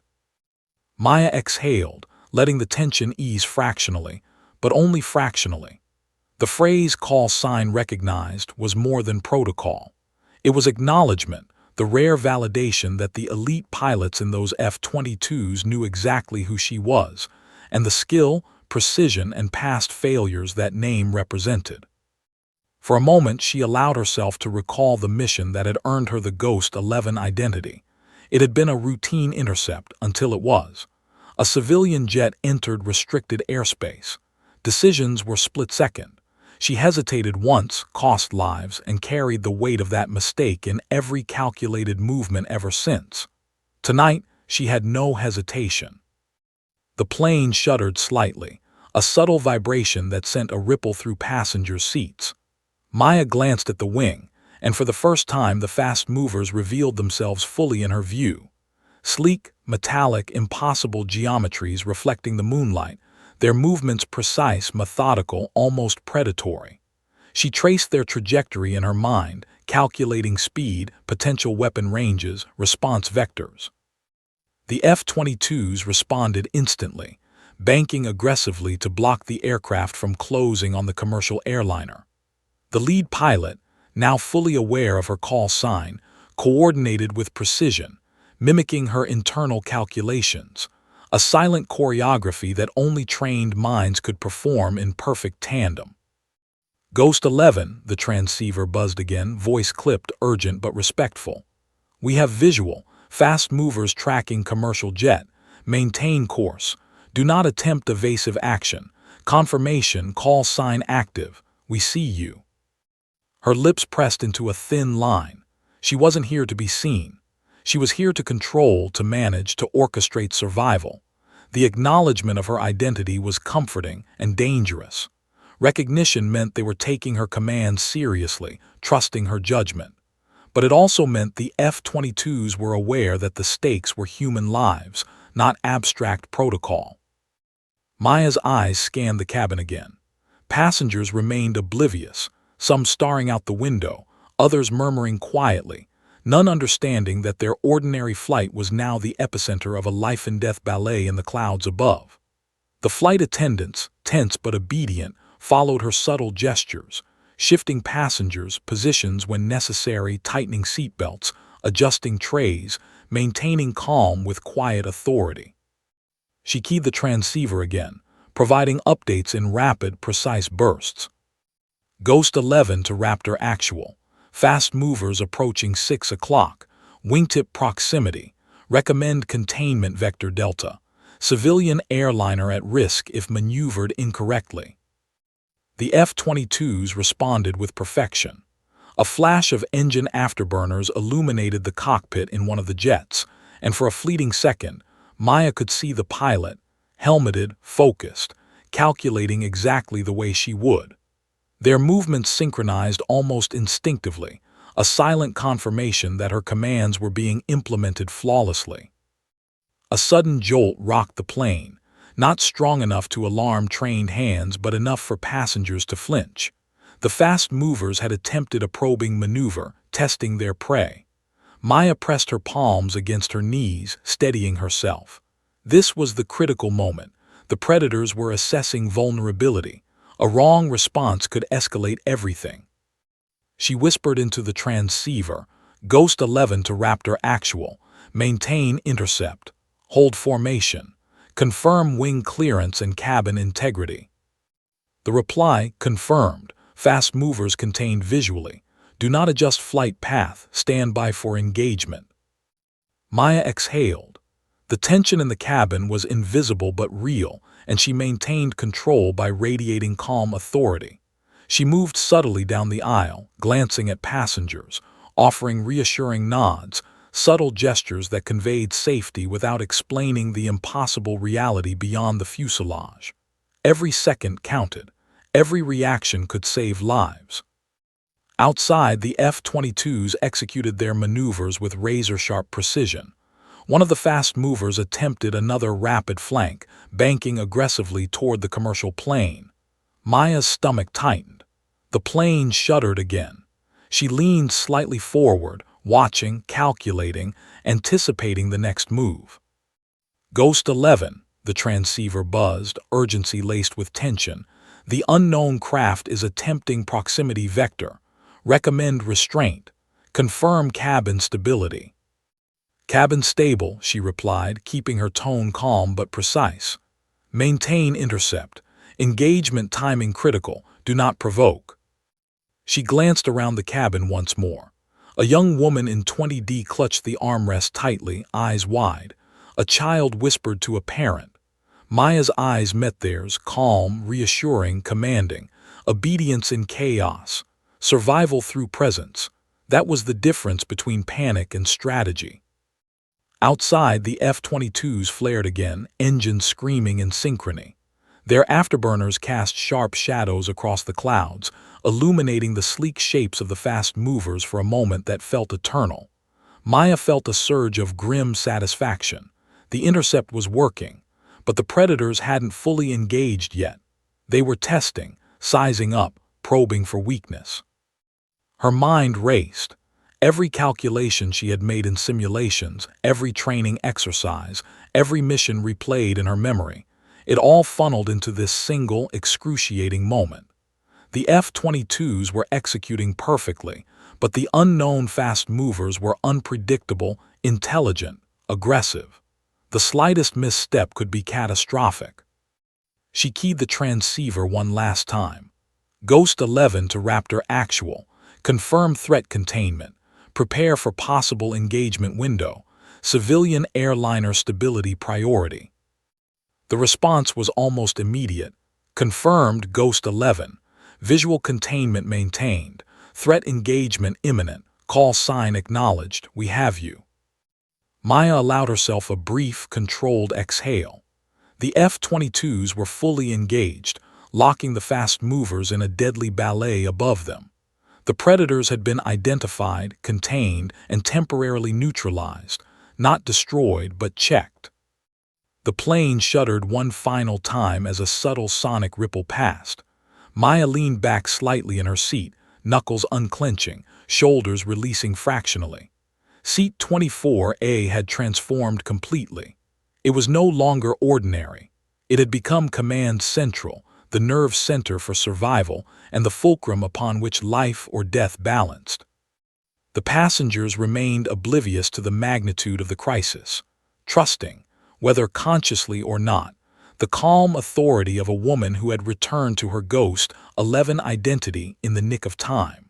Maya exhaled, letting the tension ease fractionally, but only fractionally. The phrase "call sign recognized" was more than protocol. It was acknowledgement, the rare validation that the elite pilots in those F-22s knew exactly who she was, and the skill, precision, and past failures that name represented. For a moment, she allowed herself to recall the mission that had earned her the Ghost 11 identity. It had been a routine intercept until it was. A civilian jet entered restricted airspace. Decisions were split-second. She hesitated once, cost lives, and carried the weight of that mistake in every calculated movement ever since. Tonight, she had no hesitation. The plane shuddered slightly, a subtle vibration that sent a ripple through passenger seats. Maya glanced at the wing, and for the first time the fast movers revealed themselves fully in her view. Sleek, metallic, impossible geometries reflecting the moonlight, their movements precise, methodical, almost predatory. She traced their trajectory in her mind, calculating speed, potential weapon ranges, response vectors. The F-22s responded instantly, banking aggressively to block the aircraft from closing on the commercial airliner. The lead pilot, now fully aware of her call sign, coordinated with precision, mimicking her internal calculations, a silent choreography that only trained minds could perform in perfect tandem. Ghost 11, the transceiver buzzed again, voice clipped, urgent but respectful. We have visual, fast movers tracking commercial jet. Maintain course. Do not attempt evasive action. Confirmation, call sign active. We see you. Her lips pressed into a thin line. She wasn't here to be seen. She was here to control, to manage, to orchestrate survival. The acknowledgement of her identity was comforting and dangerous. Recognition meant they were taking her commands seriously, trusting her judgment. But it also meant the F-22s were aware that the stakes were human lives, not abstract protocol. Maya's eyes scanned the cabin again. Passengers remained oblivious, some staring out the window, others murmuring quietly, none understanding that their ordinary flight was now the epicenter of a life-and-death ballet in the clouds above. The flight attendants, tense but obedient, followed her subtle gestures, shifting passengers' positions when necessary, tightening seatbelts, adjusting trays, maintaining calm with quiet authority. She keyed the transceiver again, providing updates in rapid, precise bursts. Ghost 11 to Raptor Actual. Fast movers approaching 6 o'clock. Wingtip proximity. Recommend containment vector Delta. Civilian airliner at risk if maneuvered incorrectly. The F-22s responded with perfection. A flash of engine afterburners illuminated the cockpit in one of the jets, and for a fleeting second, Maya could see the pilot, helmeted, focused, calculating exactly the way she would. Their movements synchronized almost instinctively, a silent confirmation that her commands were being implemented flawlessly. A sudden jolt rocked the plane, not strong enough to alarm trained hands but enough for passengers to flinch. The fast movers had attempted a probing maneuver, testing their prey. Maya pressed her palms against her knees, steadying herself. This was the critical moment. The predators were assessing vulnerability. A wrong response could escalate everything. She whispered into the transceiver, Ghost 11 to Raptor Actual. Maintain intercept. Hold formation. Confirm wing clearance and cabin integrity. The reply, confirmed. Fast movers contained visually. Do not adjust flight path. Stand by for engagement. Maya exhaled. The tension in the cabin was invisible but real, and she maintained control by radiating calm authority. She moved subtly down the aisle, glancing at passengers, offering reassuring nods, subtle gestures that conveyed safety without explaining the impossible reality beyond the fuselage. Every second counted. Every reaction could save lives. Outside, the F-22s executed their maneuvers with razor-sharp precision. One of the fast movers attempted another rapid flank, banking aggressively toward the commercial plane. Maya's stomach tightened. The plane shuddered again. She leaned slightly forward, watching, calculating, anticipating the next move. Ghost 11, the transceiver buzzed, urgency laced with tension. The unknown craft is attempting proximity vector. Recommend restraint. Confirm cabin stability. Cabin stable, she replied, keeping her tone calm but precise. Maintain intercept. Engagement timing critical. Do not provoke. She glanced around the cabin once more. A young woman in 20D clutched the armrest tightly, eyes wide. A child whispered to a parent. Maya's eyes met theirs, calm, reassuring, commanding. Obedience in chaos. Survival through presence. That was the difference between panic and strategy. Outside, the F-22s flared again, engines screaming in synchrony. Their afterburners cast sharp shadows across the clouds, illuminating the sleek shapes of the fast movers for a moment that felt eternal. Maya felt a surge of grim satisfaction. The intercept was working, but the predators hadn't fully engaged yet. They were testing, sizing up, probing for weakness. Her mind raced. Every calculation she had made in simulations, every training exercise, every mission replayed in her memory, it all funneled into this single, excruciating moment. The F-22s were executing perfectly, but the unknown fast movers were unpredictable, intelligent, aggressive. The slightest misstep could be catastrophic. She keyed the transceiver one last time. Ghost 11 to Raptor Actual. Confirm threat containment. Prepare for possible engagement window. Civilian airliner stability priority. The response was almost immediate. Confirmed Ghost 11. Visual containment maintained. Threat engagement imminent. Call sign acknowledged. We have you. Maya allowed herself a brief, controlled exhale. The F-22s were fully engaged, locking the fast movers in a deadly ballet above them. The predators had been identified, contained, and temporarily neutralized, not destroyed but checked. The plane shuddered one final time as a subtle sonic ripple passed. Maya leaned back slightly in her seat, knuckles unclenching, shoulders releasing fractionally. Seat 24A had transformed completely. It was no longer ordinary. It had become command central, the nerve center for survival, and the fulcrum upon which life or death balanced. The passengers remained oblivious to the magnitude of the crisis, trusting, whether consciously or not, the calm authority of a woman who had returned to her Ghost 11 identity in the nick of time.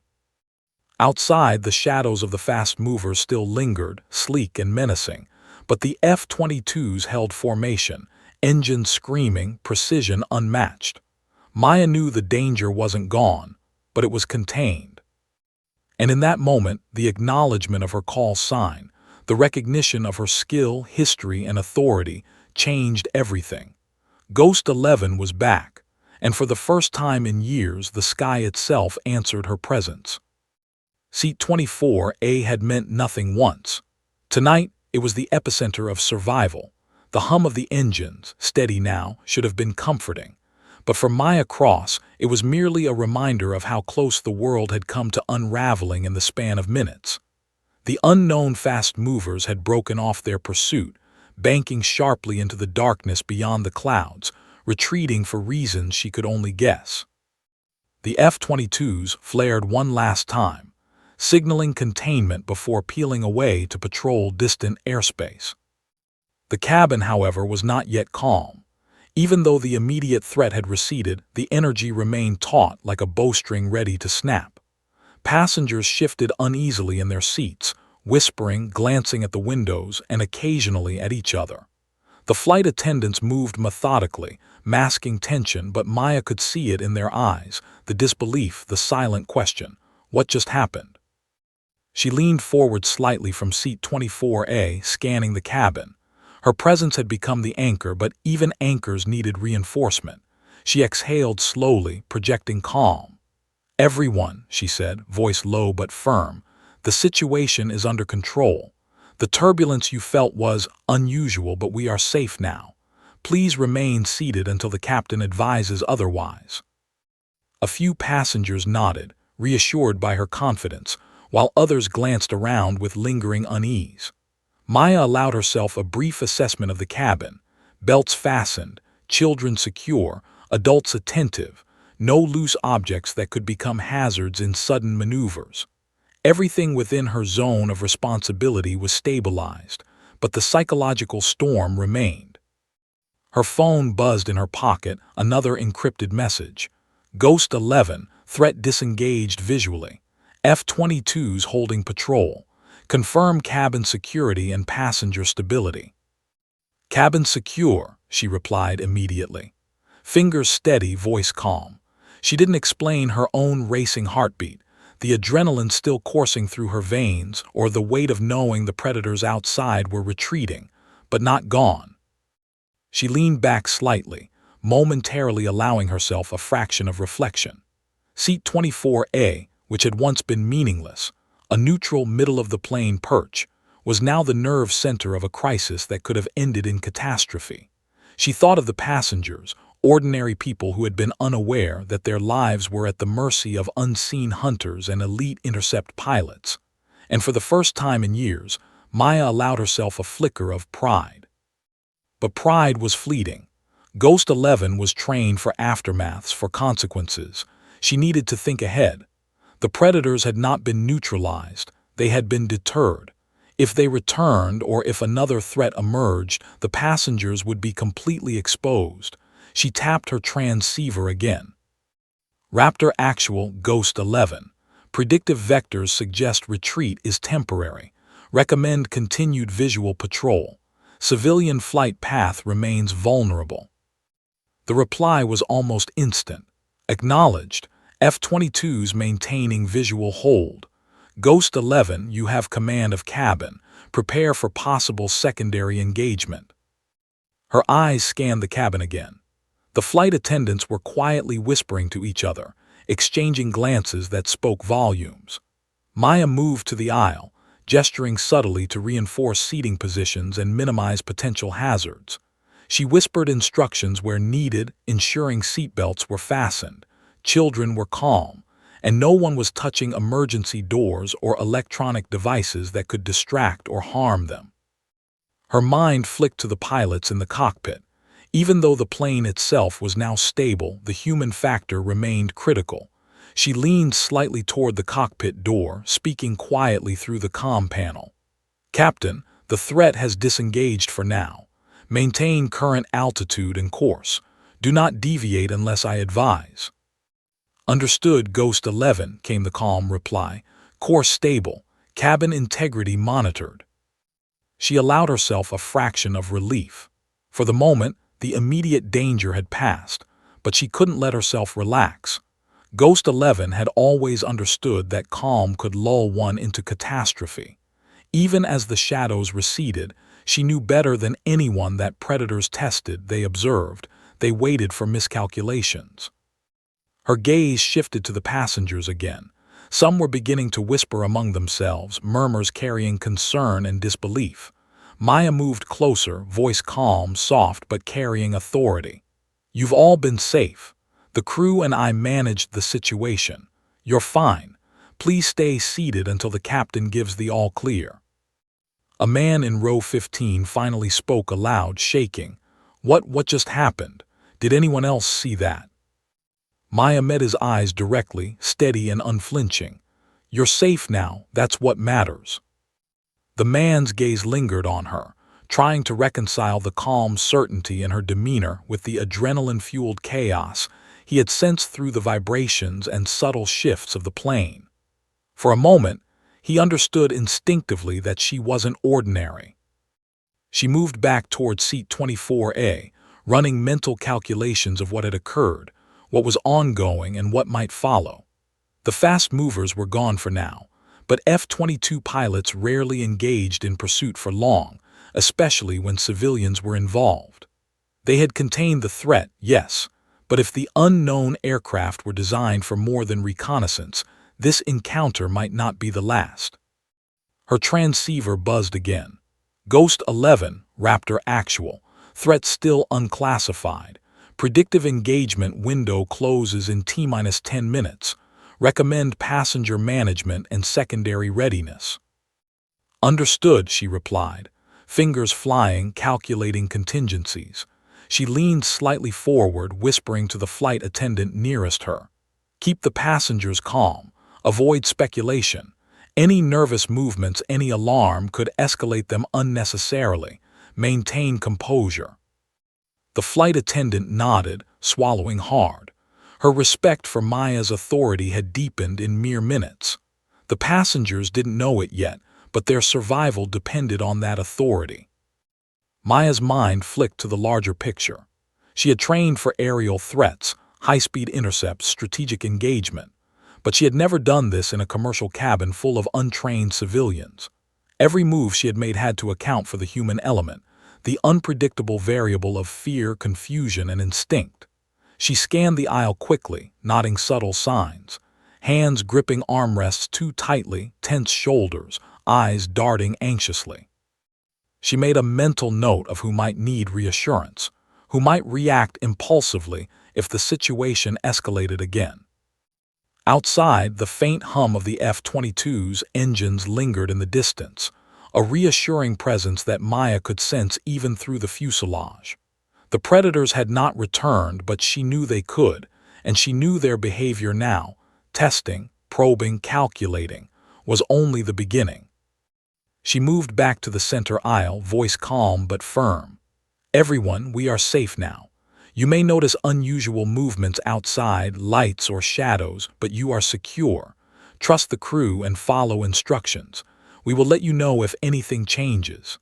Outside, the shadows of the fast movers still lingered, sleek and menacing, but the F-22s held formation, engines screaming, precision unmatched. Maya knew the danger wasn't gone, but it was contained. And in that moment, the acknowledgement of her call sign, the recognition of her skill, history, and authority changed everything. Ghost 11 was back, and for the first time in years, the sky itself answered her presence. Seat 24A had meant nothing once. Tonight, it was the epicenter of survival. The hum of the engines, steady now, should have been comforting. But for Maya Cross, it was merely a reminder of how close the world had come to unraveling in the span of minutes. The unknown fast movers had broken off their pursuit, banking sharply into the darkness beyond the clouds, retreating for reasons she could only guess. The F-22s flared one last time, signaling containment before peeling away to patrol distant airspace. The cabin, however, was not yet calm. Even though the immediate threat had receded, the energy remained taut like a bowstring ready to snap. Passengers shifted uneasily in their seats, whispering, glancing at the windows, and occasionally at each other. The flight attendants moved methodically, masking tension, but Maya could see it in their eyes, the disbelief, the silent question, what just happened? She leaned forward slightly from seat 24A, scanning the cabin. Her presence had become the anchor, but even anchors needed reinforcement. She exhaled slowly, projecting calm. "Everyone," she said, voice low but firm, "the situation is under control. The turbulence you felt was unusual, but we are safe now. Please remain seated until the captain advises otherwise." A few passengers nodded, reassured by her confidence, while others glanced around with lingering unease. Maya allowed herself a brief assessment of the cabin, belts fastened, children secure, adults attentive, no loose objects that could become hazards in sudden maneuvers. Everything within her zone of responsibility was stabilized, but the psychological storm remained. Her phone buzzed in her pocket, another encrypted message. Ghost 11, threat disengaged visually. F-22s holding patrol. Confirm cabin security and passenger stability. "Cabin secure," she replied immediately. Fingers steady, voice calm. She didn't explain her own racing heartbeat, the adrenaline still coursing through her veins, or the weight of knowing the predators outside were retreating, but not gone. She leaned back slightly, momentarily allowing herself a fraction of reflection. Seat 24A, which had once been meaningless, a neutral middle-of-the-plane perch, was now the nerve center of a crisis that could have ended in catastrophe. She thought of the passengers, ordinary people who had been unaware that their lives were at the mercy of unseen hunters and elite intercept pilots. And for the first time in years, Maya allowed herself a flicker of pride. But pride was fleeting. Ghost 11 was trained for aftermaths, for consequences. She needed to think ahead. The predators had not been neutralized, they had been deterred. If they returned or if another threat emerged, the passengers would be completely exposed. She tapped her transceiver again. Raptor Actual, Ghost 11. Predictive vectors suggest retreat is temporary. Recommend continued visual patrol. Civilian flight path remains vulnerable. The reply was almost instant. Acknowledged. F-22s maintaining visual hold. Ghost 11, you have command of cabin. Prepare for possible secondary engagement. Her eyes scanned the cabin again. The flight attendants were quietly whispering to each other, exchanging glances that spoke volumes. Maya moved to the aisle, gesturing subtly to reinforce seating positions and minimize potential hazards. She whispered instructions where needed, ensuring seatbelts were fastened, children were calm, and no one was touching emergency doors or electronic devices that could distract or harm them. Her mind flicked to the pilots in the cockpit. Even though the plane itself was now stable, the human factor remained critical. She leaned slightly toward the cockpit door, speaking quietly through the comm panel. "Captain, the threat has disengaged for now. Maintain current altitude and course. Do not deviate unless I advise." "Understood, Ghost 11," came the calm reply. "Course stable. Cabin integrity monitored." She allowed herself a fraction of relief. For the moment, the immediate danger had passed, but she couldn't let herself relax. Ghost 11 had always understood that calm could lull one into catastrophe. Even as the shadows receded, she knew better than anyone that predators tested, they observed, they waited for miscalculations. Her gaze shifted to the passengers again. Some were beginning to whisper among themselves, murmurs carrying concern and disbelief. Maya moved closer, voice calm, soft, but carrying authority. "You've all been safe. The crew and I managed the situation. You're fine. Please stay seated until the captain gives the all clear." A man in row 15 finally spoke aloud, shaking. What just happened? Did anyone else see that?" Maya met his eyes directly, steady and unflinching. "You're safe now, that's what matters." The man's gaze lingered on her, trying to reconcile the calm certainty in her demeanor with the adrenaline-fueled chaos he had sensed through the vibrations and subtle shifts of the plane. For a moment, he understood instinctively that she wasn't ordinary. She moved back toward seat 24A, running mental calculations of what had occurred, what was ongoing, and what might follow. The fast movers were gone for now, but F-22 pilots rarely engaged in pursuit for long, especially when civilians were involved. They had contained the threat, yes, but if the unknown aircraft were designed for more than reconnaissance, this encounter might not be the last. Her transceiver buzzed again. "Ghost 11, Raptor Actual. Threat still unclassified. Predictive engagement window closes in T-10 minutes. Recommend passenger management and secondary readiness." "Understood," she replied, fingers flying, calculating contingencies. She leaned slightly forward, whispering to the flight attendant nearest her. "Keep the passengers calm. Avoid speculation. Any nervous movements, any alarm could escalate them unnecessarily. Maintain composure." The flight attendant nodded, swallowing hard. Her respect for Maya's authority had deepened in mere minutes. The passengers didn't know it yet, but their survival depended on that authority. Maya's mind flicked to the larger picture. She had trained for aerial threats, high-speed intercepts, strategic engagement, but she had never done this in a commercial cabin full of untrained civilians. Every move she had made had to account for the human element, the unpredictable variable of fear, confusion, and instinct. She scanned the aisle quickly, noting subtle signs. Hands gripping armrests too tightly, tense shoulders, eyes darting anxiously. She made a mental note of who might need reassurance, who might react impulsively if the situation escalated again. Outside, the faint hum of the F-22s' engines lingered in the distance, a reassuring presence that Maya could sense even through the fuselage. The predators had not returned, but she knew they could, and she knew their behavior now, testing, probing, calculating, was only the beginning. She moved back to the center aisle, voice calm but firm. "Everyone, we are safe now. You may notice unusual movements outside, lights or shadows, but you are secure. Trust the crew and follow instructions. We will let you know if anything changes."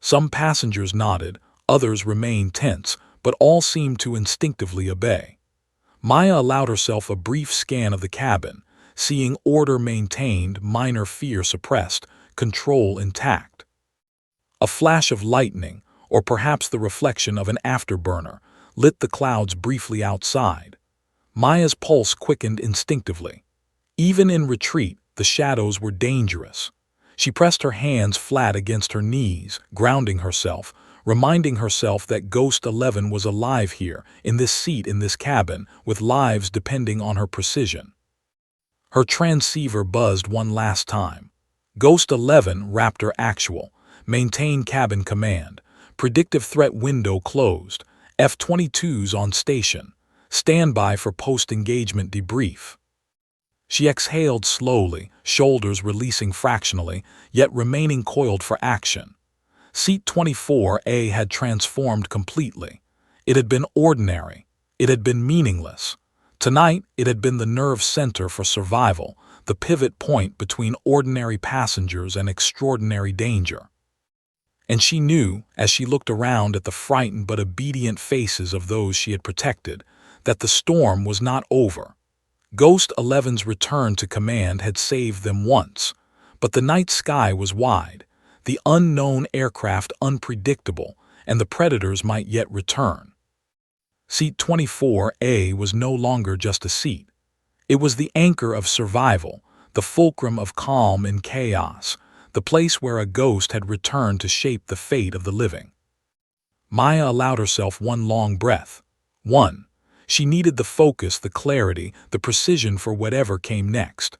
Some passengers nodded, others remained tense, but all seemed to instinctively obey. Maya allowed herself a brief scan of the cabin, seeing order maintained, minor fear suppressed, control intact. A flash of lightning, or perhaps the reflection of an afterburner, lit the clouds briefly outside. Maya's pulse quickened instinctively. Even in retreat, the shadows were dangerous. She pressed her hands flat against her knees, grounding herself, reminding herself that Ghost 11 was alive here, in this seat in this cabin, with lives depending on her precision. Her transceiver buzzed one last time. Ghost 11, Raptor Actual. Maintain cabin command. Predictive threat window closed. F-22s on station. Standby for post-engagement debrief. She exhaled slowly, shoulders releasing fractionally, yet remaining coiled for action. Seat 24A had transformed completely. It had been ordinary. It had been meaningless. Tonight, it had been the nerve center for survival, the pivot point between ordinary passengers and extraordinary danger. And she knew, as she looked around at the frightened but obedient faces of those she had protected, that the storm was not over. Ghost 11's return to command had saved them once, but the night sky was wide, the unknown aircraft unpredictable, and the predators might yet return. Seat 24A was no longer just a seat. It was the anchor of survival, the fulcrum of calm in chaos, the place where a ghost had returned to shape the fate of the living. Maya allowed herself one long breath. One. She needed the focus, the clarity, the precision for whatever came next.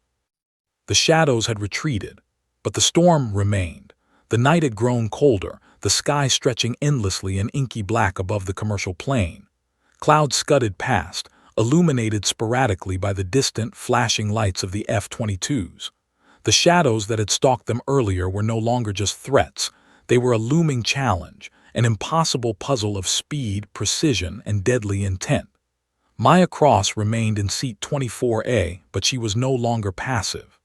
The shadows had retreated, but the storm remained. The night had grown colder, the sky stretching endlessly in inky black above the commercial plane. Clouds scudded past, illuminated sporadically by the distant, flashing lights of the F-22s. The shadows that had stalked them earlier were no longer just threats. They were a looming challenge, an impossible puzzle of speed, precision, and deadly intent. Maya Cross remained in seat 24A, but she was no longer passive.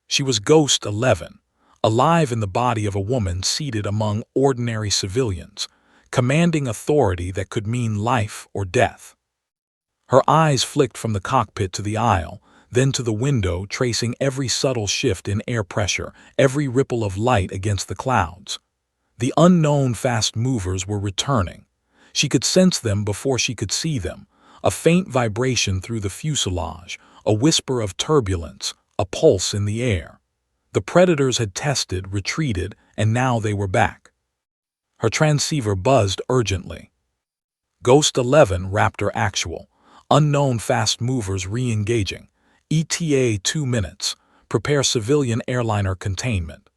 She was Ghost 11, alive in the body of a woman seated among ordinary civilians, commanding authority that could mean life or death. Her eyes flicked from the cockpit to the aisle, then to the window, tracing every subtle shift in air pressure, every ripple of light against the clouds. The unknown fast movers were returning. She could sense them before she could see them, a faint vibration through the fuselage, a whisper of turbulence, a pulse in the air. The predators had tested, retreated, and now they were back. Her transceiver buzzed urgently. Ghost 11, Raptor Actual. Unknown fast movers re-engaging. ETA 2 minutes. Prepare civilian airliner containment.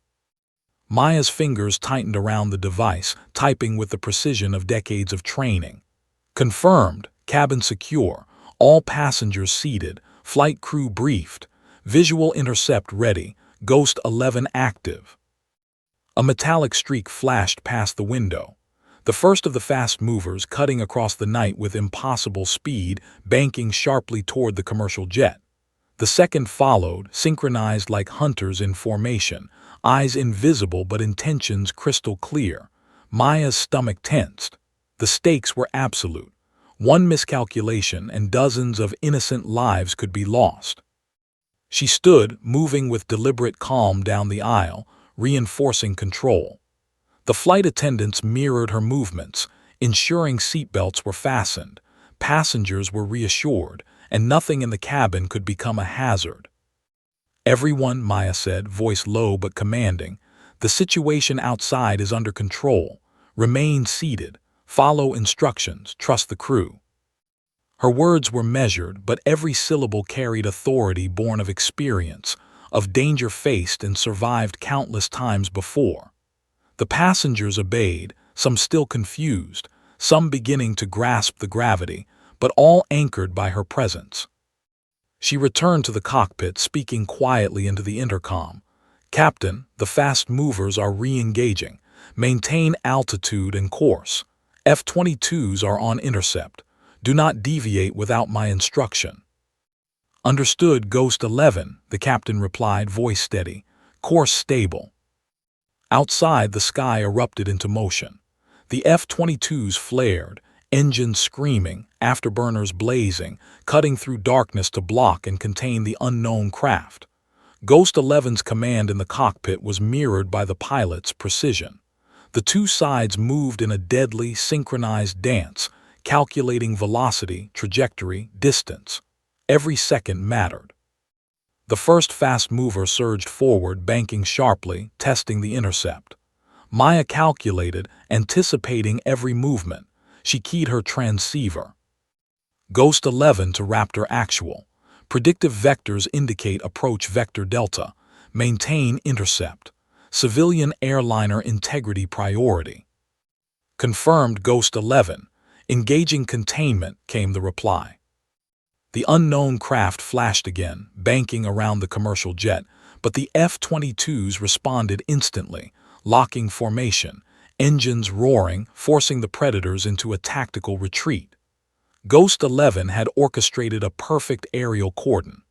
Maya's fingers tightened around the device, typing with the precision of decades of training. Confirmed. Cabin secure. All passengers seated. Flight crew briefed. Visual intercept ready. Ghost 11 active. A metallic streak flashed past the window. The first of the fast movers cutting across the night with impossible speed, banking sharply toward the commercial jet. The second followed, synchronized like hunters in formation, eyes invisible but intentions crystal clear. Maya's stomach tensed. The stakes were absolute. One miscalculation and dozens of innocent lives could be lost. She stood, moving with deliberate calm down the aisle, reinforcing control. The flight attendants mirrored her movements, ensuring seatbelts were fastened, passengers were reassured, and nothing in the cabin could become a hazard. "Everyone," Maya said, voice low but commanding, "the situation outside is under control. Remain seated. Follow instructions. Trust the crew." Her words were measured, but every syllable carried authority born of experience, of danger faced and survived countless times before. The passengers obeyed, some still confused, some beginning to grasp the gravity, but all anchored by her presence. She returned to the cockpit, speaking quietly into the intercom. "Captain, the fast movers are re-engaging. Maintain altitude and course. F-22s are on intercept. Do not deviate without my instruction." "Understood, Ghost 11," the captain replied, voice steady. "Course stable." Outside, the sky erupted into motion. The F-22s flared, engines screaming, afterburners blazing, cutting through darkness to block and contain the unknown craft. Ghost 11's command in the cockpit was mirrored by the pilot's precision. The two sides moved in a deadly, synchronized dance, calculating velocity, trajectory, distance. Every second mattered. The first fast mover surged forward, banking sharply, testing the intercept. Maya calculated, anticipating every movement. She keyed her transceiver. "Ghost 11 to Raptor actual. Predictive vectors indicate approach vector delta. Maintain intercept. Civilian airliner integrity priority." "Confirmed, Ghost 11. Engaging containment," came the reply. The unknown craft flashed again, banking around the commercial jet, but the F-22s responded instantly, locking formation, engines roaring, forcing the Predators into a tactical retreat. Ghost 11 had orchestrated a perfect aerial cordon.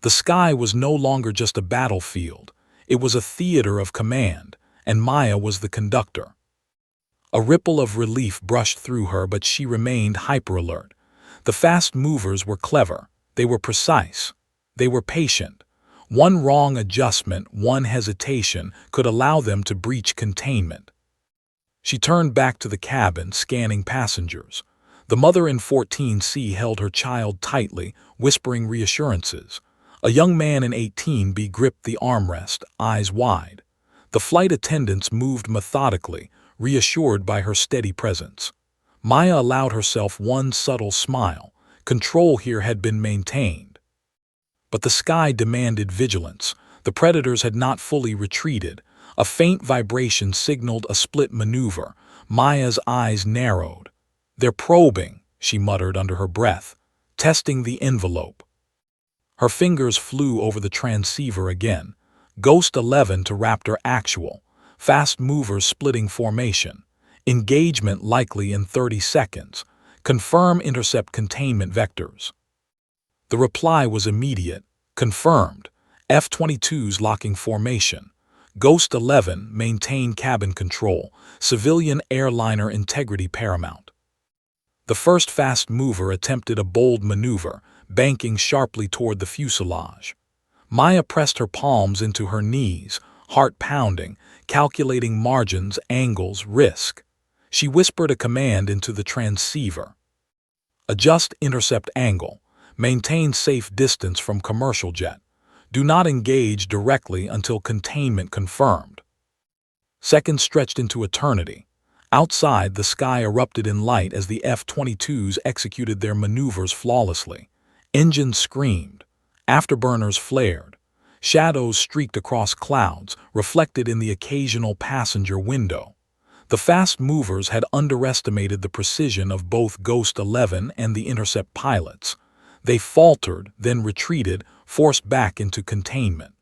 The sky was no longer just a battlefield, it was a theater of command, and Maya was the conductor. A ripple of relief brushed through her, but she remained hyper-alert. The fast movers were clever, they were precise, they were patient. One wrong adjustment, one hesitation could allow them to breach containment. She turned back to the cabin, scanning passengers. The mother in 14C held her child tightly, whispering reassurances. A young man in 18B gripped the armrest, eyes wide. The flight attendants moved methodically, reassured by her steady presence. Maya allowed herself one subtle smile. Control here had been maintained. But the sky demanded vigilance. The Predators had not fully retreated. A faint vibration signaled a split maneuver. Maya's eyes narrowed. "They're probing," she muttered under her breath, "testing the envelope." Her fingers flew over the transceiver again. "Ghost 11 to Raptor actual. Fast movers splitting formation. Engagement likely in 30 seconds. Confirm intercept containment vectors." The reply was immediate. "Confirmed. F-22s locking formation. Ghost 11 maintain cabin control. Civilian airliner integrity paramount." The first fast mover attempted a bold maneuver, banking sharply toward the fuselage. Maya pressed her palms into her knees, heart pounding, calculating margins, angles, risk. She whispered a command into the transceiver. "Adjust intercept angle. Maintain safe distance from commercial jet. Do not engage directly until containment confirmed." Seconds stretched into eternity. Outside, the sky erupted in light as the F-22s executed their maneuvers flawlessly. Engines screamed. Afterburners flared. Shadows streaked across clouds, reflected in the occasional passenger window. The fast movers had underestimated the precision of both Ghost 11 and the intercept pilots. They faltered, then retreated, forced back into containment.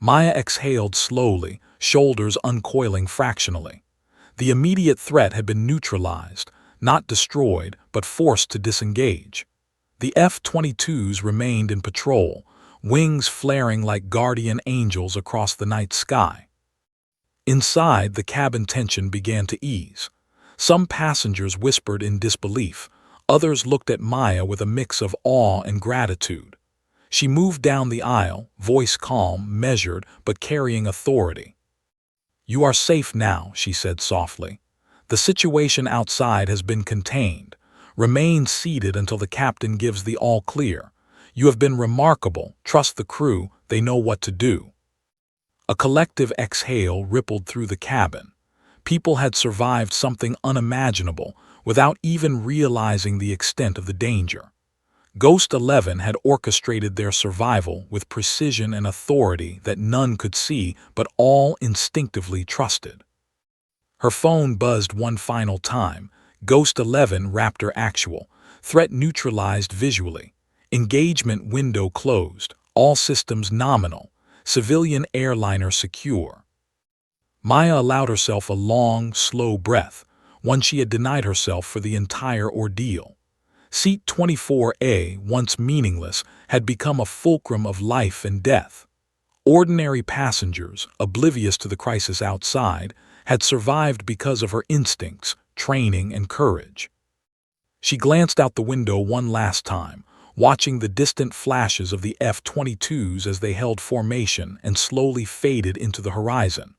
Maya exhaled slowly, shoulders uncoiling fractionally. The immediate threat had been neutralized, not destroyed, but forced to disengage. The F-22s remained in patrol, wings flaring like guardian angels across the night sky. Inside, the cabin tension began to ease. Some passengers whispered in disbelief. Others looked at Maya with a mix of awe and gratitude. She moved down the aisle, voice calm, measured, but carrying authority. "You are safe now," she said softly. "The situation outside has been contained. Remain seated until the captain gives the all-clear. You have been remarkable. Trust the crew. They know what to do." A collective exhale rippled through the cabin. People had survived something unimaginable, without even realizing the extent of the danger. Ghost 11 had orchestrated their survival with precision and authority that none could see but all instinctively trusted. Her phone buzzed one final time. Ghost 11 Raptor actual. Threat neutralized visually. Engagement window closed. All systems nominal. Civilian airliner secure. Maya allowed herself a long, slow breath, one she had denied herself for the entire ordeal. Seat 24A, once meaningless, had become a fulcrum of life and death. Ordinary passengers, oblivious to the crisis outside, had survived because of her instincts, training, and courage. She glanced out the window one last time, watching the distant flashes of the F-22s as they held formation and slowly faded into the horizon.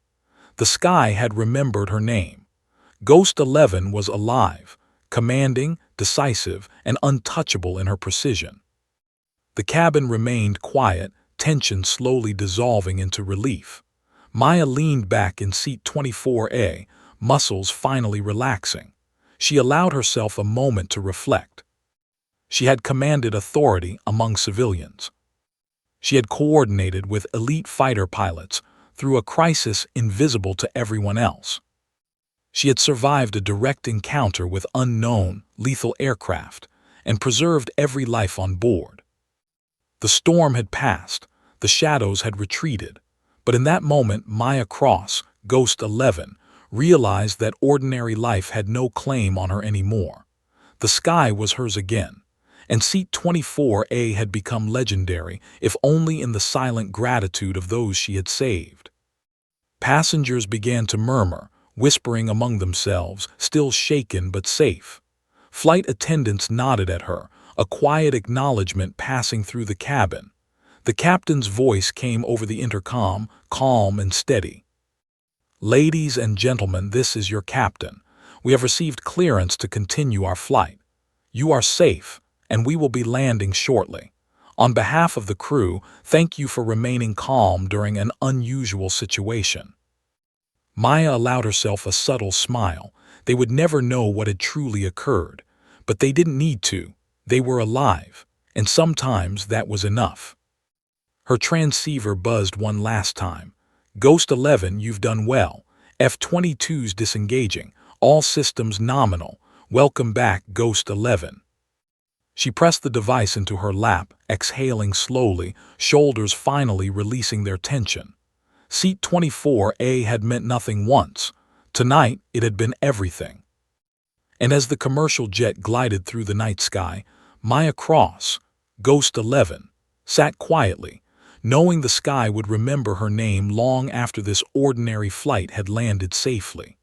The sky had remembered her name. Ghost 11 was alive, commanding, decisive, and untouchable in her precision. The cabin remained quiet, tension slowly dissolving into relief. Maya leaned back in seat 24A, muscles finally relaxing. She allowed herself a moment to reflect. She had commanded authority among civilians. She had coordinated with elite fighter pilots through a crisis invisible to everyone else. She had survived a direct encounter with unknown, lethal aircraft and preserved every life on board. The storm had passed, the shadows had retreated, but in that moment Maya Cross, Ghost 11, realized that ordinary life had no claim on her anymore. The sky was hers again, and seat 24A had become legendary, if only in the silent gratitude of those she had saved. Passengers began to murmur, whispering among themselves, still shaken but safe. Flight attendants nodded at her, a quiet acknowledgement passing through the cabin. The captain's voice came over the intercom, calm and steady. "Ladies and gentlemen, this is your captain. We have received clearance to continue our flight. You are safe, and we will be landing shortly. On behalf of the crew, thank you for remaining calm during an unusual situation." Maya allowed herself a subtle smile. They would never know what had truly occurred, but they didn't need to. They were alive, and sometimes that was enough. Her transceiver buzzed one last time. "Ghost 11, you've done well. F-22s disengaging. All systems nominal. Welcome back, Ghost 11." She pressed the device into her lap, exhaling slowly, shoulders finally releasing their tension. Seat 24A had meant nothing once. Tonight, it had been everything. And as the commercial jet glided through the night sky, Maya Cross, Ghost 11, sat quietly, knowing the sky would remember her name long after this ordinary flight had landed safely.